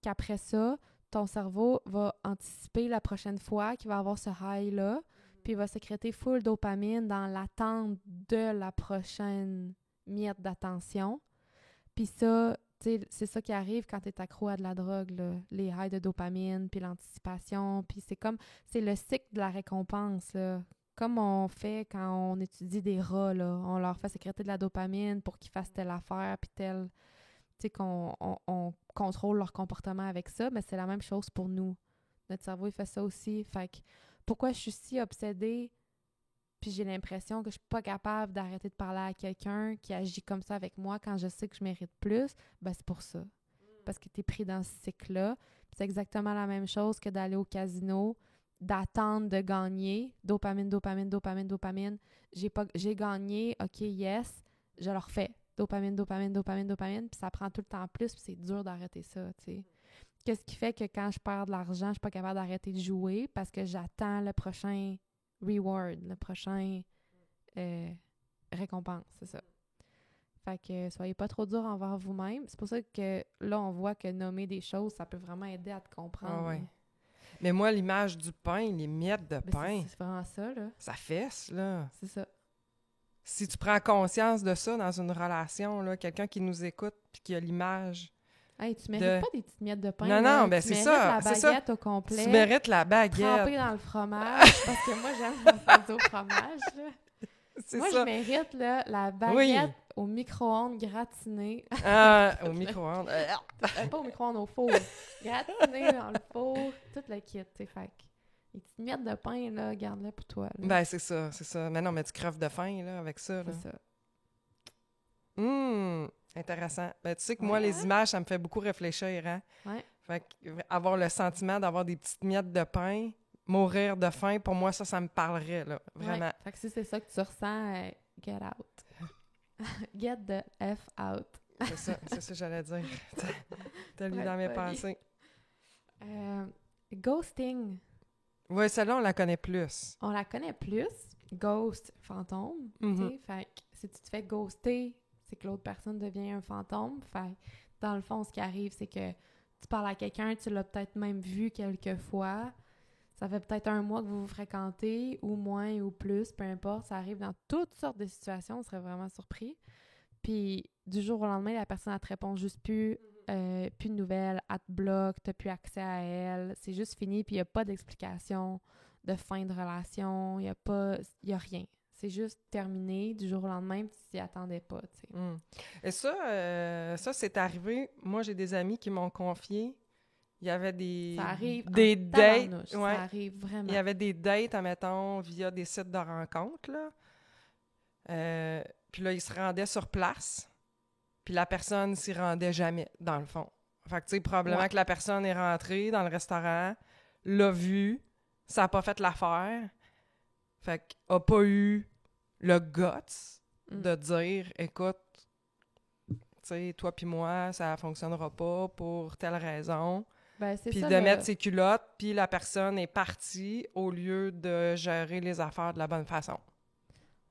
S1: qu'après ça, ton cerveau va anticiper la prochaine fois qu'il va avoir ce high-là, puis il va sécréter full dopamine dans l'attente de la prochaine miette d'attention. Puis ça, tu sais, c'est ça qui arrive quand tu es accro à de la drogue, là. Les highs de dopamine, puis l'anticipation, puis c'est le cycle de la récompense, là. Comme on fait quand on étudie des rats, là. On leur fait sécréter de la dopamine pour qu'ils fassent telle affaire, puis telle... Tu sais, on contrôle leur comportement avec ça, mais c'est la même chose pour nous. Notre cerveau, il fait ça aussi. Fait que pourquoi je suis si obsédée puis j'ai l'impression que je suis pas capable d'arrêter de parler à quelqu'un qui agit comme ça avec moi quand je sais que je mérite plus, ben c'est pour ça. Parce que tu es pris dans ce cycle-là. Puis c'est exactement la même chose que d'aller au casino, d'attendre de gagner. Dopamine. J'ai gagné, OK, yes, je le refais. Dopamine, puis ça prend tout le temps plus, puis c'est dur d'arrêter ça, tu sais. Qu'est-ce qui fait que quand je perds de l'argent, je suis pas capable d'arrêter de jouer parce que j'attends le prochain reward, le prochain récompense, c'est ça. Fait que soyez pas trop dur envers vous-même. C'est pour ça que là, on voit que nommer des choses, ça peut vraiment aider à te comprendre.
S2: Ah ouais. Mais moi, l'image du pain, les miettes de
S1: Mais
S2: pain,
S1: c'est vraiment ça, là.
S2: ça fesse, là.
S1: C'est ça.
S2: Si tu prends conscience de ça dans une relation, là, quelqu'un qui nous écoute puis qui a l'image...
S1: Hey, tu mérites pas des petites miettes de pain.
S2: Non,
S1: là.
S2: non, ben
S1: tu
S2: c'est
S1: mérites
S2: ça.
S1: la baguette au complet.
S2: Tu mérites la baguette.
S1: Trempée dans le fromage, parce que moi, j'aime la pâte au fromage, là.
S2: C'est
S1: Moi,
S2: ça.
S1: je mérite là, la baguette au micro-ondes gratinée.
S2: Au micro-ondes.
S1: Pas au micro-ondes, au four. Gratinée dans le four, tout le kit, tu sais. Fait que les petites miettes de pain, là, garde-les pour toi. Là.
S2: Ben, c'est ça. Mais non, mais tu creves de faim, là, avec ça, là.
S1: C'est ça.
S2: Intéressant. Ben, tu sais que moi, les images, ça me fait beaucoup réfléchir, hein?
S1: Ouais.
S2: Fait que avoir le sentiment d'avoir des petites miettes de pain, mourir de faim, pour moi, ça me parlerait, là. Vraiment.
S1: Ouais. Fait que si c'est ça que tu ressens, get out. Get the F out.
S2: C'est ça que j'allais dire. T'as lu
S1: Ouais,
S2: dans mes
S1: poli.
S2: pensées.
S1: Ghosting.
S2: Oui, celle-là, on la connaît plus.
S1: On la connaît plus. Ghost, fantôme. Tu sais, fait que si tu te fais ghoster, c'est que l'autre personne devient un fantôme. Fait que, dans le fond, ce qui arrive, c'est que tu parles à quelqu'un, tu l'as peut-être même vu quelques fois. Ça fait peut-être 1 mois que vous vous fréquentez, ou moins, ou plus, peu importe. Ça arrive dans toutes sortes de situations. On serait vraiment surpris. Puis, du jour au lendemain, la personne, elle te répond juste plus. Plus de nouvelles, elle te bloque, t'as plus accès à elle. C'est juste fini, puis il n'y a pas d'explication de fin de relation. Il y a rien. C'est juste terminé du jour au lendemain, puis tu t'y attendais pas, tu sais.
S2: Et ça, c'est arrivé. Moi, j'ai des amis qui m'ont confié. Il y avait
S1: Ça arrive
S2: des
S1: en
S2: dates.
S1: tabarnouche.
S2: Ouais,
S1: Ça arrive vraiment.
S2: il y avait des dates, admettons, via des sites de rencontres, là. Puis là, ils se rendaient sur place. Puis la personne s'y rendait jamais, dans le fond. Fait que, tu sais, probablement que la personne est rentrée dans le restaurant, l'a vu, ça n'a pas fait l'affaire. Fait qu'elle n'a pas eu le guts de dire, écoute, tu sais, toi puis moi, ça fonctionnera pas pour telle raison.
S1: Ben, c'est
S2: Puis
S1: ça,
S2: de mettre ses culottes, puis la personne est partie au lieu de gérer les affaires de la bonne façon.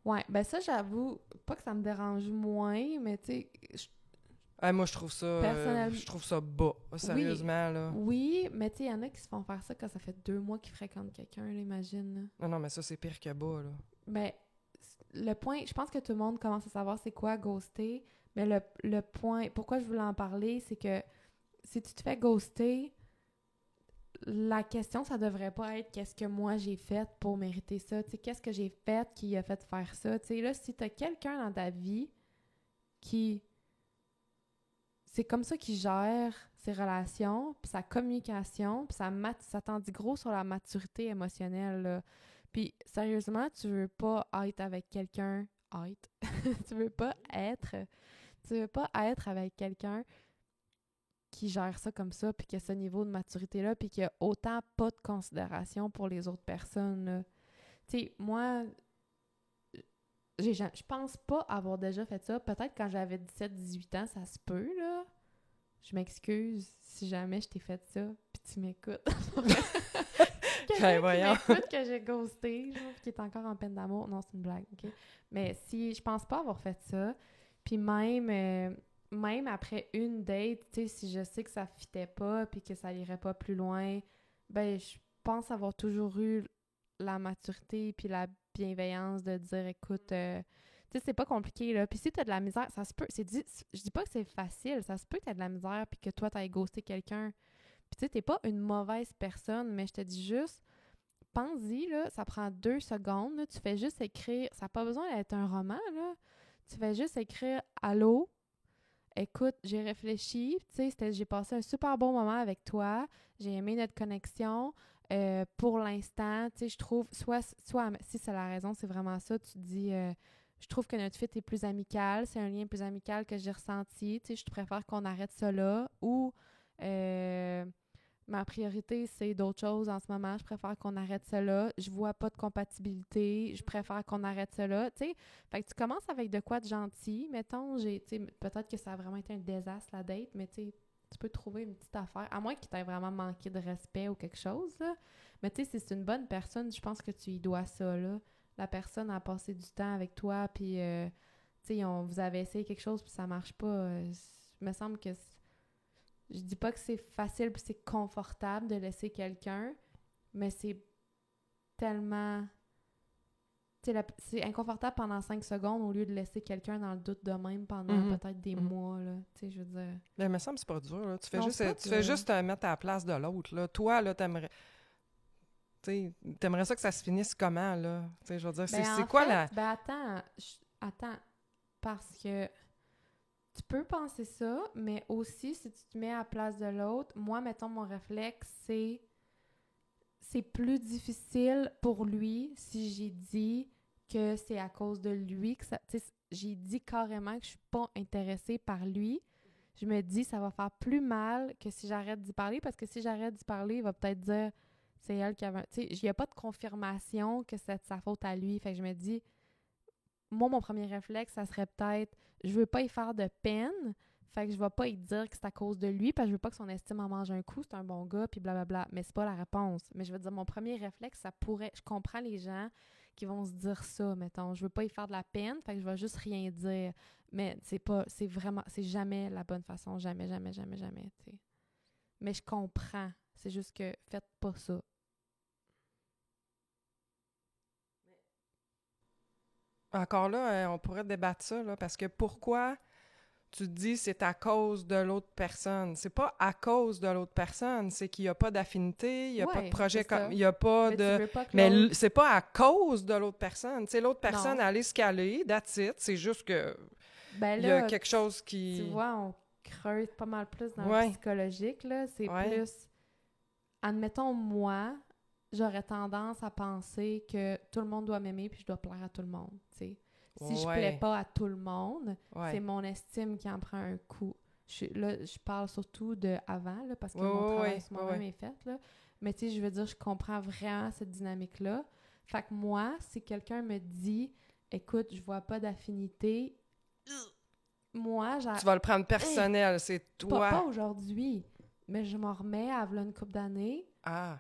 S1: Ouais, ben ça, j'avoue, pas que ça me dérange moins, mais tu sais,
S2: Moi, je trouve ça bas, sérieusement, là.
S1: Oui, mais tu sais, il y en a qui se font faire ça quand ça fait 2 mois qu'ils fréquentent quelqu'un, là, imagine. Là.
S2: Non, mais ça, c'est pire que bas, là.
S1: Ben, le point, je pense que tout le monde commence à savoir c'est quoi ghoster, mais le point, pourquoi je voulais en parler, c'est que si tu te fais ghoster, la question, ça devrait pas être qu'est-ce que moi j'ai fait pour mériter ça, tu sais, qu'est-ce que j'ai fait qui a fait faire ça, tu sais, là, si t'as quelqu'un dans ta vie qui... C'est comme ça qu'il gère ses relations, puis sa communication, puis ça t'en dit gros sur la maturité émotionnelle, là. Puis, sérieusement, tu veux pas être avec quelqu'un... tu veux pas être avec quelqu'un qui gère ça comme ça, puis qui a ce niveau de maturité-là, puis qui a autant pas de considération pour les autres personnes, là. Tu sais, moi, je pense pas avoir déjà fait ça. Peut-être quand j'avais 17-18 ans, ça se peut, là. Je m'excuse si jamais je t'ai fait ça, puis tu m'écoutes. Quelqu'un qui m'écoute que j'ai ghosté, genre, qui est encore en peine d'amour. Non, c'est une blague, OK? Mais si, je pense pas avoir fait ça. Puis même après une date, tu sais, si je sais que ça fitait pas puis que ça irait pas plus loin, ben, je pense avoir toujours eu la maturité puis la bienveillance de dire, écoute, tu sais, c'est pas compliqué, là. Puis si t'as de la misère, ça se peut, je dis pas que c'est facile, ça se peut que t'aies de la misère puis que toi, t'ailles ghosté quelqu'un. Puis tu sais, t'es pas une mauvaise personne, mais je te dis juste, pense-y, là, ça prend 2 secondes, là, tu fais juste écrire, ça n'a pas besoin d'être un roman, là. Tu fais juste écrire « Allô, écoute, j'ai réfléchi, tu sais, j'ai passé un super bon moment avec toi, j'ai aimé notre connexion, pour l'instant, tu sais, je trouve, soit si c'est la raison, c'est vraiment ça, tu te dis, je trouve que notre fit est plus amical, c'est un lien plus amical que j'ai ressenti, tu sais, je préfère qu'on arrête ça là, ou ma priorité, c'est d'autres choses en ce moment, je préfère qu'on arrête ça là, je vois pas de compatibilité, je préfère qu'on arrête ça là, tu sais, fait que tu commences avec de quoi de gentil, mettons, tu sais, peut-être que ça a vraiment été un désastre la date, mais tu sais, tu peux trouver une petite affaire, à moins qu'il t'ait vraiment manqué de respect ou quelque chose, là. Mais tu sais, si c'est une bonne personne, je pense que tu y dois ça, là. La personne a passé du temps avec toi, puis, tu sais, vous avez essayé quelque chose, puis ça marche pas. Il me semble que... Je dis pas que c'est facile puis c'est confortable de laisser quelqu'un, mais c'est tellement... c'est inconfortable pendant 5 secondes au lieu de laisser quelqu'un dans le doute de même pendant peut-être des mois, là. Tu sais, je veux dire...
S2: Mais il me semble que c'est pas dur, là. Tu fais
S1: Non,
S2: juste te mettre à la place de l'autre, là. Toi, là, t'aimerais ça que ça se finisse comment, là? Tu sais, je veux dire, c'est quoi la...
S1: Ben attends, parce que tu peux penser ça, mais aussi, si tu te mets à la place de l'autre, moi, mettons, mon réflexe, c'est plus difficile pour lui si j'ai dit que c'est à cause de lui que ça... Tu sais, j'ai dit carrément que je suis pas intéressée par lui. Je me dis, ça va faire plus mal que si j'arrête d'y parler, parce que si j'arrête d'y parler, il va peut-être dire, c'est elle qui avait... Tu sais, il n'y a pas de confirmation que c'est de sa faute à lui. Fait que je me dis, moi, mon premier réflexe, ça serait peut-être, je veux pas y faire de peine, fait que je vais pas y dire que c'est à cause de lui, parce que je veux pas que son estime en mange un coup, c'est un bon gars, puis blablabla. Mais c'est pas la réponse. Mais je veux dire, mon premier réflexe, ça pourrait... Je comprends les gens qui vont se dire ça, mettons. Je veux pas y faire de la peine, fait que je vais juste rien dire. Mais c'est pas... C'est vraiment... C'est jamais la bonne façon. Jamais, jamais, jamais, jamais, tu sais. Mais je comprends. C'est juste que faites pas ça.
S2: Encore là, on pourrait débattre ça, là, parce que pourquoi tu te dis c'est à cause de l'autre personne? C'est pas à cause de l'autre personne, c'est qu'il y a pas d'affinité, il y a pas de
S1: Ouais,
S2: projet,
S1: c'est ça.
S2: il y a pas
S1: Mais tu
S2: de...
S1: veux pas que
S2: Mais
S1: l'autre...
S2: c'est pas à cause de l'autre personne. Tu sais, l'autre personne,
S1: Non.
S2: elle est ce qu'elle est, that's it. C'est juste que
S1: Ben
S2: il y a
S1: là,
S2: quelque chose
S1: tu
S2: qui...
S1: vois, on creuse pas mal plus dans le
S2: Ouais,
S1: psychologique, là. C'est
S2: ouais.
S1: plus... Admettons, moi, j'aurais tendance à penser que tout le monde doit m'aimer puis je dois plaire à tout le monde, tu sais. Si je plais
S2: Ouais,
S1: pas à tout le monde,
S2: ouais.
S1: c'est mon estime qui en prend un coup. Là, je parle surtout de avant, là, parce que
S2: Ouais,
S1: mon
S2: ouais,
S1: travail
S2: ouais,
S1: sur moi-même
S2: ouais.
S1: est fait, là. Mais tu sais, je veux dire, je comprends vraiment cette dynamique-là. Fait que moi, si quelqu'un me dit « Écoute, je vois pas d'affinité », moi,
S2: Tu vas le prendre personnel, c'est
S1: pas
S2: toi.
S1: aujourd'hui, mais je m'en remets à v'là une couple d'années.
S2: Ah,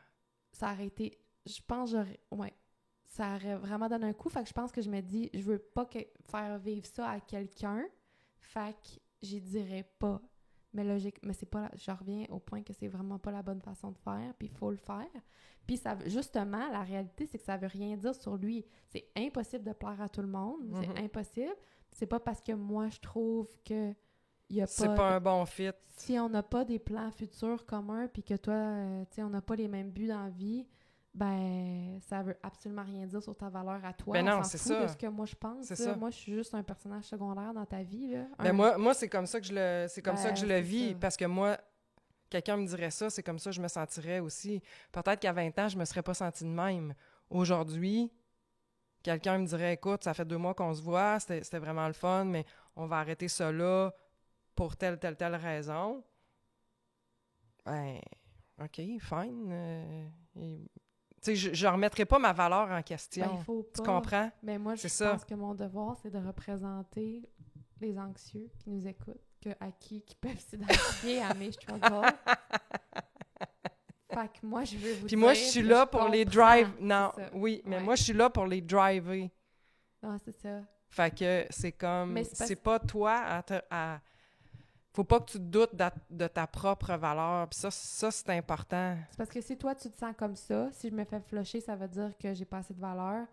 S1: Ça aurait été... Je pense ouais, ça aurait vraiment donné un coup. Fait que je pense que je me dis, je veux pas faire vivre ça à quelqu'un. Fait que j'y dirais pas. Mais logique, mais c'est pas... Je reviens au point que c'est vraiment pas la bonne façon de faire, puis il faut le faire. Puis ça, justement, la réalité, c'est que ça veut rien dire sur lui. C'est impossible de plaire à tout le monde. C'est impossible. C'est pas parce que moi, je trouve que il y a
S2: c'est
S1: pas...
S2: pas un bon fit.
S1: Si on n'a pas des plans futurs communs, puis que toi, tu sais, on n'a pas les mêmes buts dans la vie, ben, ça veut absolument rien dire sur ta valeur à toi.
S2: Ben
S1: On
S2: non,
S1: s'en
S2: c'est
S1: fout de
S2: ça.
S1: ce que moi je pense.
S2: C'est
S1: Là.
S2: ça.
S1: Moi, je suis juste un personnage secondaire dans ta vie. Là.
S2: Ben moi c'est comme ça que je le
S1: c'est
S2: vis.
S1: ça.
S2: Parce que moi, quelqu'un me dirait ça, c'est comme ça que je me sentirais aussi. Peut-être qu'à 20 ans, je me serais pas sentie de même. Aujourd'hui, quelqu'un me dirait, écoute, ça fait 2 mois qu'on se voit, c'était vraiment le fun, mais on va arrêter ça là pour telle raison. Ben, OK, fine. Tu sais, je remettrai pas ma valeur en question.
S1: Ben, il faut
S2: Tu
S1: pas.
S2: comprends?
S1: Mais moi, je
S2: C'est ça.
S1: pense que mon devoir, c'est de représenter les anxieux qui nous écoutent, qui peuvent s'identifier à mes struggles. Fait que moi, je veux vous
S2: Puis
S1: dire
S2: moi, je suis
S1: que
S2: là
S1: je
S2: pour les
S1: comprends.
S2: drive. Non,
S1: C'est ça.
S2: oui, mais
S1: Ouais.
S2: moi, je suis là pour les driver.
S1: Ah, c'est ça.
S2: Fait que c'est comme,
S1: Mais c'est
S2: c'est pas toi faut pas que tu te doutes de ta propre valeur. Puis ça, c'est important.
S1: C'est parce que si toi, tu te sens comme ça, si je me fais flusher, ça veut dire que j'ai pas assez de valeur,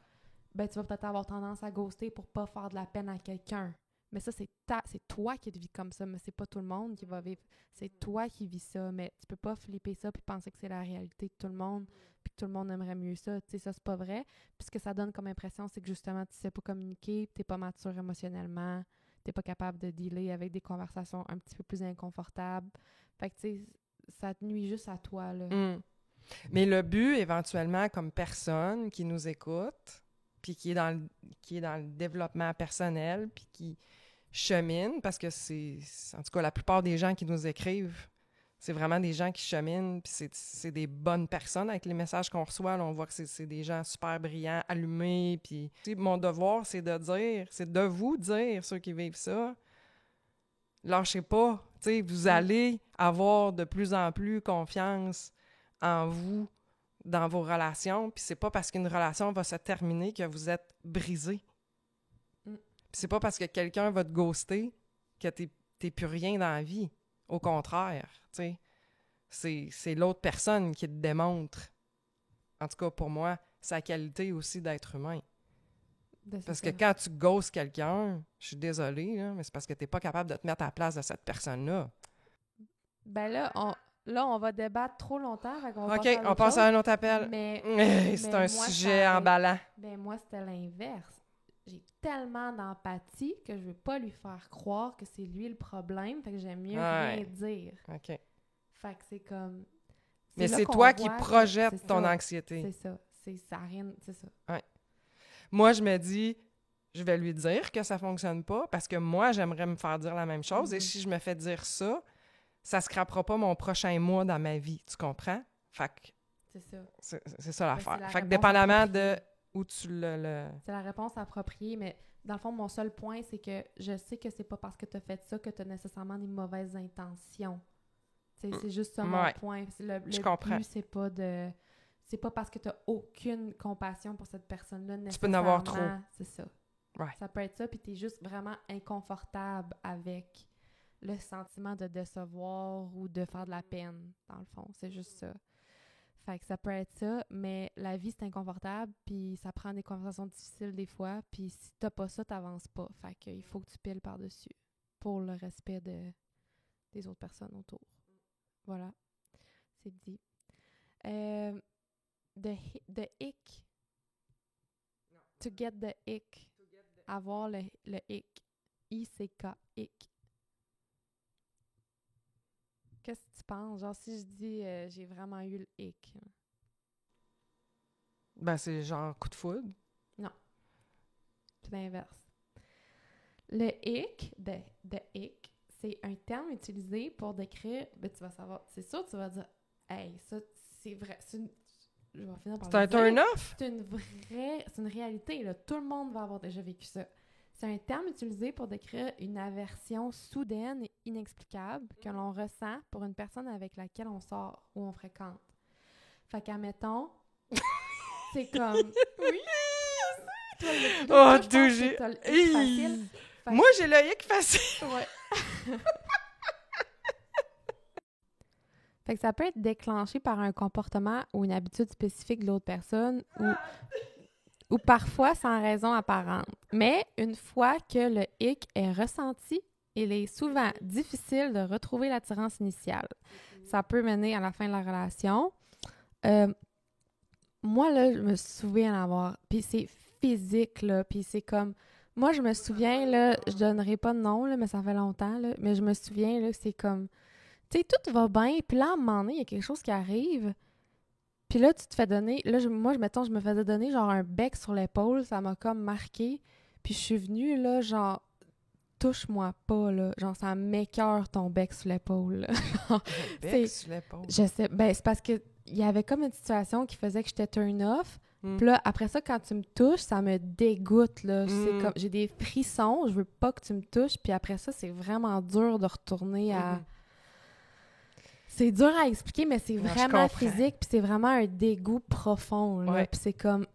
S1: ben tu vas peut-être avoir tendance à ghoster pour pas faire de la peine à quelqu'un. Mais ça, c'est toi qui te vis comme ça, mais c'est pas tout le monde qui va vivre. C'est toi qui vis ça, mais tu peux pas flipper ça puis penser que c'est la réalité de tout le monde puis que tout le monde aimerait mieux ça. Tu sais, ça, c'est pas vrai. Puis ce que ça donne comme impression, c'est que justement, tu sais pas communiquer, t'es pas mature émotionnellement, t'es pas capable de dealer avec des conversations un petit peu plus inconfortables. Fait que, tu sais, ça te nuit juste à toi, là.
S2: Mm. Mais le but, éventuellement, comme personne qui nous écoute, puis qui est dans le développement personnel, puis qui chemine, parce que en tout cas, la plupart des gens qui nous écrivent, c'est vraiment des gens qui cheminent, puis c'est des bonnes personnes avec les messages qu'on reçoit. Là, on voit que c'est des gens super brillants, allumés, puis mon devoir, c'est de vous dire, ceux qui vivent ça, lâchez pas. Tu sais, vous allez avoir de plus en plus confiance en vous, dans vos relations, puis c'est pas parce qu'une relation va se terminer que vous êtes brisé. Puis c'est pas parce que quelqu'un va te ghoster que t'es plus rien dans la vie. Au contraire, tu sais. C'est l'autre personne qui te démontre, en tout cas pour moi, sa qualité aussi d'être humain. Parce que quand tu ghostes quelqu'un, je suis désolée, là, mais c'est parce que t'es pas capable de te mettre à la place de cette personne-là.
S1: Ben là, on va débattre trop longtemps.
S2: OK, on passe à un autre appel. C'est un sujet emballant.
S1: Ben moi, c'était l'inverse. J'ai tellement d'empathie que je veux pas lui faire croire que c'est lui le problème, fait que j'aime mieux rien dire.
S2: OK.
S1: Fait que c'est comme...
S2: Mais
S1: là
S2: c'est
S1: qu'on
S2: toi qui
S1: voit que
S2: projettes ton
S1: ça.
S2: anxiété.
S1: C'est ça. Ça a rien... C'est ça.
S2: Ouais. Moi, je me dis, je vais lui dire que ça fonctionne pas parce que moi, j'aimerais me faire dire la même chose. Et si je me fais dire ça, ça scrapera pas mon prochain mois dans ma vie. Tu comprends? Fait que...
S1: C'est ça.
S2: C'est ça l'affaire.
S1: c'est la
S2: Fait que
S1: réponse
S2: dépendamment
S1: appropriée.
S2: de où tu le...
S1: C'est la réponse appropriée, mais dans le fond, mon seul point, c'est que je sais que c'est pas parce que tu as fait ça que tu as nécessairement des mauvaises intentions. C'est juste ça mon point. Le
S2: comprends.
S1: but, c'est pas de... C'est pas parce que tu n'as aucune compassion pour cette personne-là nécessairement.
S2: Tu peux en avoir trop.
S1: C'est ça.
S2: Ouais.
S1: Ça peut être ça, puis tu es juste vraiment inconfortable avec le sentiment de décevoir ou de faire de la peine, dans le fond. C'est juste ça. Fait que ça peut être ça, mais la vie, c'est inconfortable, puis ça prend des conversations difficiles des fois, puis si t'as pas ça, t'avances pas. Fait qu'il faut que tu piles par-dessus pour le respect des autres personnes autour. Voilà. C'est dit. The ick. To get the ick. Avoir le ick. I-C-K. Ick. Qu'est-ce que tu penses? Genre, si je dis j'ai vraiment eu le hic.
S2: Ben, c'est genre coup de foudre.
S1: Non. C'est l'inverse. Le hic, de hic, c'est un terme utilisé pour décrire... Ben, tu vas savoir. C'est sûr, tu vas dire, hey, ça, c'est vrai. Je vais finir par
S2: c'est un turn-off?
S1: C'est une réalité, là. Tout le monde va avoir déjà vécu ça. C'est un terme utilisé pour décrire une aversion soudaine et inexplicable que l'on ressent pour une personne avec laquelle on sort ou on fréquente. Fait qu'admettons, c'est comme... Oui!
S2: Oh, d'où j'ai... Moi, j'ai le hic facile!
S1: Ouais. Fait que ça peut être déclenché par un comportement ou une habitude spécifique de l'autre personne ou parfois sans raison apparente. Mais une fois que le hic est ressenti, il est souvent difficile de retrouver l'attirance initiale. Ça peut mener à la fin de la relation. Moi, là, je me souviens d'avoir... Puis c'est physique, là, puis c'est comme... Moi, je me souviens, là, je donnerai pas de nom, là, mais ça fait longtemps, là, mais je me souviens, là, c'est comme... Tu sais, tout va bien, puis là, à un moment donné, il y a quelque chose qui arrive... Puis là, tu te fais donner... Là, mettons, je me faisais donner genre un bec sur l'épaule. Ça m'a comme marqué. Puis je suis venue, là, genre... Touche-moi pas, là. Genre, ça m'écoeure ton bec sur l'épaule.
S2: Un bec sur l'épaule?
S1: Je sais... Ben, c'est parce que il y avait comme une situation qui faisait que j'étais turn-off. Puis là, après ça, quand tu me touches, ça me dégoûte, là. C'est comme... J'ai des frissons. Je veux pas que tu me touches. Puis après ça, c'est vraiment dur de retourner à... C'est dur à expliquer, mais c'est vraiment physique, puis c'est vraiment un dégoût profond, là.
S2: Ouais.
S1: Puis c'est comme...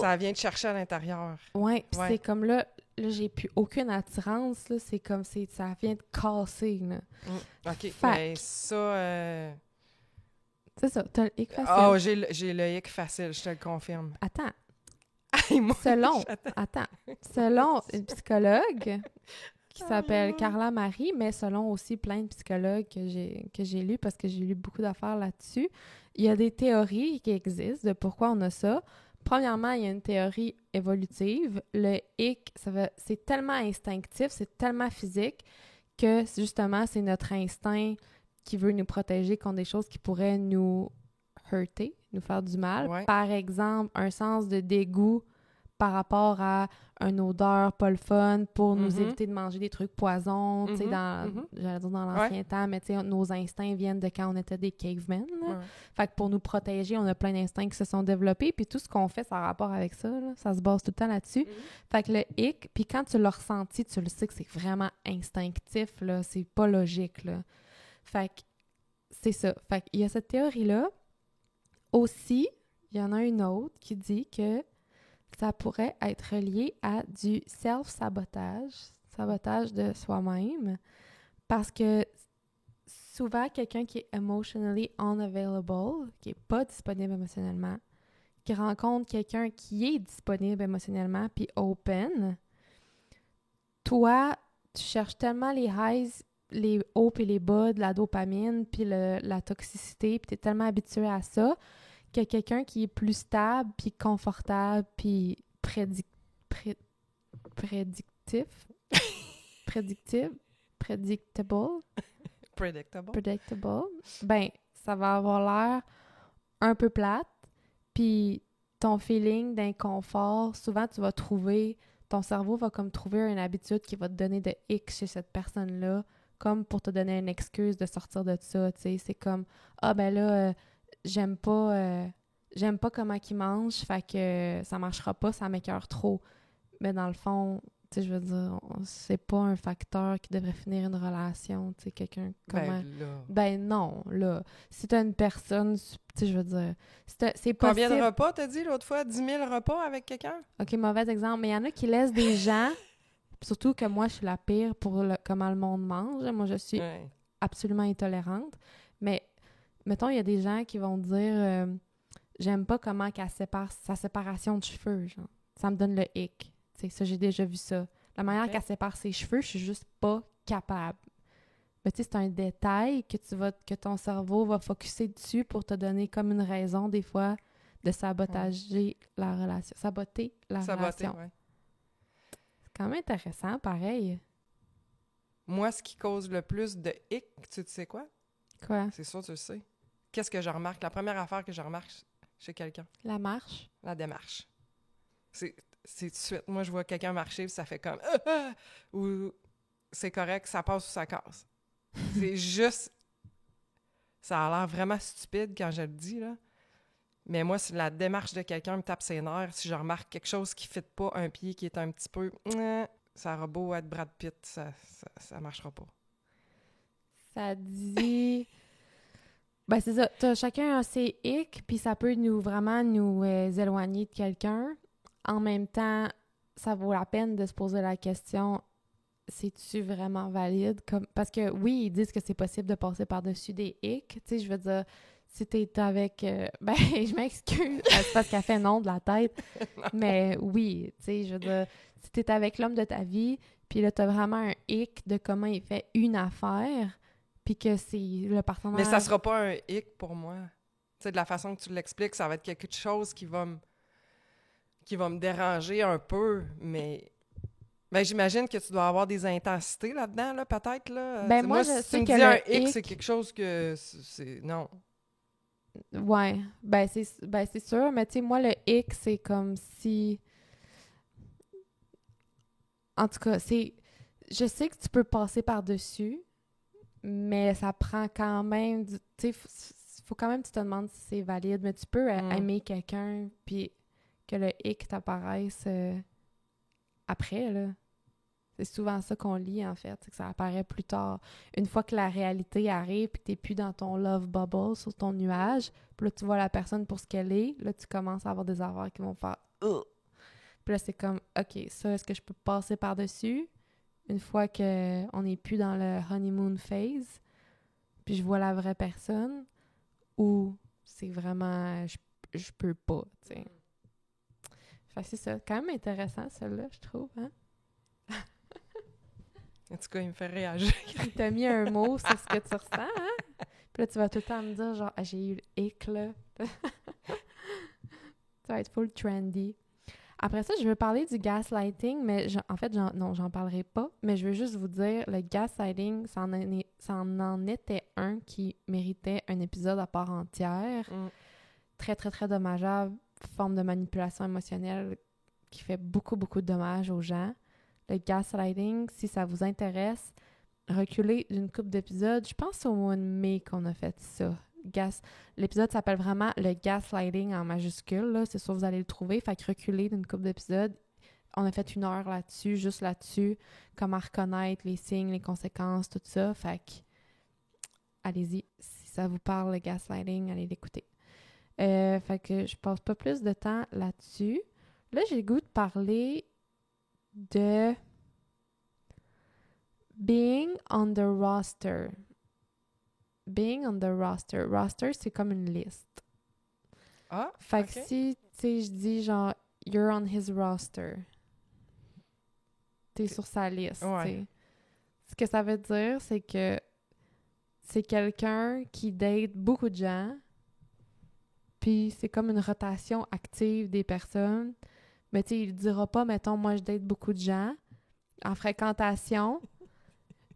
S2: Ça vient te chercher à l'intérieur.
S1: Ouais, puis c'est comme là, j'ai plus aucune attirance, là. C'est comme, ça vient de casser, là.
S2: OK, mais ça...
S1: C'est ça, t'as le hic facile.
S2: Oh, j'ai le hic facile, je te le confirme.
S1: Attends.
S2: Moi,
S1: Selon une psychologue... qui s'appelle Carla Marie, mais selon aussi plein de psychologues que j'ai lus, parce que j'ai lu beaucoup d'affaires là-dessus, il y a des théories qui existent de pourquoi on a ça. Premièrement, il y a une théorie évolutive. Le hic, c'est tellement instinctif, c'est tellement physique que justement, c'est notre instinct qui veut nous protéger contre des choses qui pourraient nous heurter, nous faire du mal.
S2: Ouais.
S1: Par exemple, un sens de dégoût par rapport à une odeur pas le fun pour nous éviter de manger des trucs poisons, tu sais, j'allais dire dans l'ancien temps, mais tu sais, nos instincts viennent de quand on était des cavemen, là.
S2: Ouais.
S1: Fait que pour nous protéger, on a plein d'instincts qui se sont développés, puis tout ce qu'on fait, ça a rapport avec ça, là. Ça se base tout le temps là-dessus. Fait que le hic, puis quand tu l'as ressenti, tu le sais que c'est vraiment instinctif, là, c'est pas logique, là. Fait que c'est ça. Fait qu'il y a cette théorie-là. Aussi, il y en a une autre qui dit que ça pourrait être lié à du sabotage de soi-même, parce que souvent, quelqu'un qui est emotionally unavailable, qui n'est pas disponible émotionnellement, qui rencontre quelqu'un qui est disponible émotionnellement puis open, toi, tu cherches tellement les highs, les hauts et les bas de la dopamine puis la toxicité, puis tu es tellement habitué à ça que quelqu'un qui est plus stable, puis confortable, puis predictive, ben, ça va avoir l'air un peu plate, puis ton feeling d'inconfort, souvent tu vas trouver, ton cerveau va comme trouver une habitude qui va te donner de X chez cette personne-là, comme pour te donner une excuse de sortir de ça, tu sais, c'est comme, ah ben là, j'aime pas comment il mange, fait que ça marchera pas, ça m'écoeure trop. Mais dans le fond, Tu sais, je veux dire, c'est pas un facteur qui devrait finir une relation, tu sais, quelqu'un comment...
S2: Ben là...
S1: Ben non, là. Si t'as une personne, tu sais, je veux dire, c'est
S2: Combien de
S1: possible...
S2: repas, t'as dit l'autre fois? 10 000 repas avec quelqu'un?
S1: OK, mauvais exemple, mais il y en a qui laissent des gens, surtout que moi, je suis la pire pour comment le monde mange. Moi, je suis
S2: Ouais.
S1: absolument intolérante. Mais, mettons, il y a des gens qui vont dire j'aime pas comment qu'elle sépare sa séparation de cheveux, genre. Ça me donne le hic. Tu sais, ça, j'ai déjà vu ça. La manière
S2: Ok.
S1: qu'elle sépare ses cheveux, je suis juste pas capable. Mais tu sais, c'est un détail que ton cerveau va focusser dessus pour te donner comme une raison, des fois, de sabotager la relation. Saboter la
S2: Saboter,
S1: relation.
S2: ouais.
S1: C'est quand même intéressant, pareil.
S2: Moi, ce qui cause le plus de hic, tu sais quoi?
S1: Quoi?
S2: C'est sûr, tu le sais. Qu'est-ce que je remarque? La première affaire que je remarque chez quelqu'un,
S1: La marche?
S2: la démarche. C'est tout de suite. Moi, je vois quelqu'un marcher, puis ça fait comme ou c'est correct, ça passe ou ça casse. C'est juste. Ça a l'air vraiment stupide quand je le dis, là. Mais moi, si la démarche de quelqu'un me tape ses nerfs, si je remarque quelque chose qui ne fit pas, un pied qui est un petit peu. Ça aura beau être Brad Pitt, ça marchera pas.
S1: Ça dit... Ben, c'est ça. Chacun a ses hicks, puis ça peut vraiment nous éloigner de quelqu'un. En même temps, ça vaut la peine de se poser la question, c'est-tu vraiment valide? Parce que oui, ils disent que c'est possible de passer par-dessus des hicks. Tu sais, je veux dire, si t'es avec... ben, je m'excuse, c'est parce qu'elle fait non de la tête. Mais oui, tu sais, je veux dire, si t'es avec l'homme de ta vie, puis là, t'as vraiment un hic de comment il fait une affaire, puis que c'est le partenaire...
S2: Mais ça sera pas un hic pour moi. Tu sais, de la façon que tu l'expliques, ça va être quelque chose qui va me déranger un peu, mais... Ben, j'imagine que tu dois avoir des intensités là-dedans, là, peut-être, là.
S1: Ben,
S2: T'sais,
S1: moi,
S2: si
S1: je
S2: tu
S1: sais
S2: me
S1: que
S2: dis
S1: le
S2: un hic, c'est
S1: hic...
S2: quelque chose que c'est... Non.
S1: Ouais, c'est sûr, mais tu sais, moi, le hic, c'est comme si... En tout cas, c'est... Je sais que tu peux passer par-dessus, mais ça prend quand même du... Tu sais, faut quand même que tu te demandes si c'est valide, mais tu peux aimer quelqu'un, puis que le hic t'apparaisse après, là. C'est souvent ça qu'on lit, en fait, c'est que ça apparaît plus tard. Une fois que la réalité arrive, puis que t'es plus dans ton love bubble, sur ton nuage, puis là, tu vois la personne pour ce qu'elle est, là, tu commences à avoir des affaires qui vont faire « Ugh! » Puis là, c'est comme « OK, ça, est-ce que je peux passer par-dessus? » Une fois qu'on n'est plus dans le honeymoon phase, puis je vois la vraie personne, ou c'est vraiment... Je peux pas, tu sais. Fait que c'est ça. Quand même intéressant, celle-là, je trouve, hein?
S2: En tout cas, il me fait réagir.
S1: Il t'a mis un mot sur ce que tu ressens, hein? Puis là, tu vas tout le temps me dire, genre, ah, j'ai eu le hic, là. Ça va être full trendy. Après ça, je veux parler du gaslighting, mais en fait, non, j'en parlerai pas. Mais je veux juste vous dire, le gaslighting, ça en était un qui méritait un épisode à part entière. Très, très, très dommageable. Forme de manipulation émotionnelle qui fait beaucoup, beaucoup de dommages aux gens. Le gaslighting, si ça vous intéresse, reculez d'une couple d'épisodes. Je pense au mois de mai qu'on a fait ça. L'épisode s'appelle vraiment le gaslighting en majuscule. Là. C'est sûr que vous allez le trouver. Fait que reculez d'une couple d'épisodes. On a fait 1 heure là-dessus, juste là-dessus. Comment reconnaître les signes, les conséquences, tout ça. Fait que allez-y. Si ça vous parle, le gaslighting, allez l'écouter. Fait que je passe pas plus de temps là-dessus. Là, j'ai le goût de parler de being on the roster. Being on the roster. Roster, c'est comme une liste.
S2: Ah,
S1: fait que
S2: ok.
S1: si, tu sais, je dis genre, you're on his roster. T'es sur sa liste,
S2: Ouais.
S1: tu sais. Ce que ça veut dire, c'est que c'est quelqu'un qui date beaucoup de gens, puis c'est comme une rotation active des personnes. Mais tu sais, il dira pas, mettons, moi je date beaucoup de gens en fréquentation,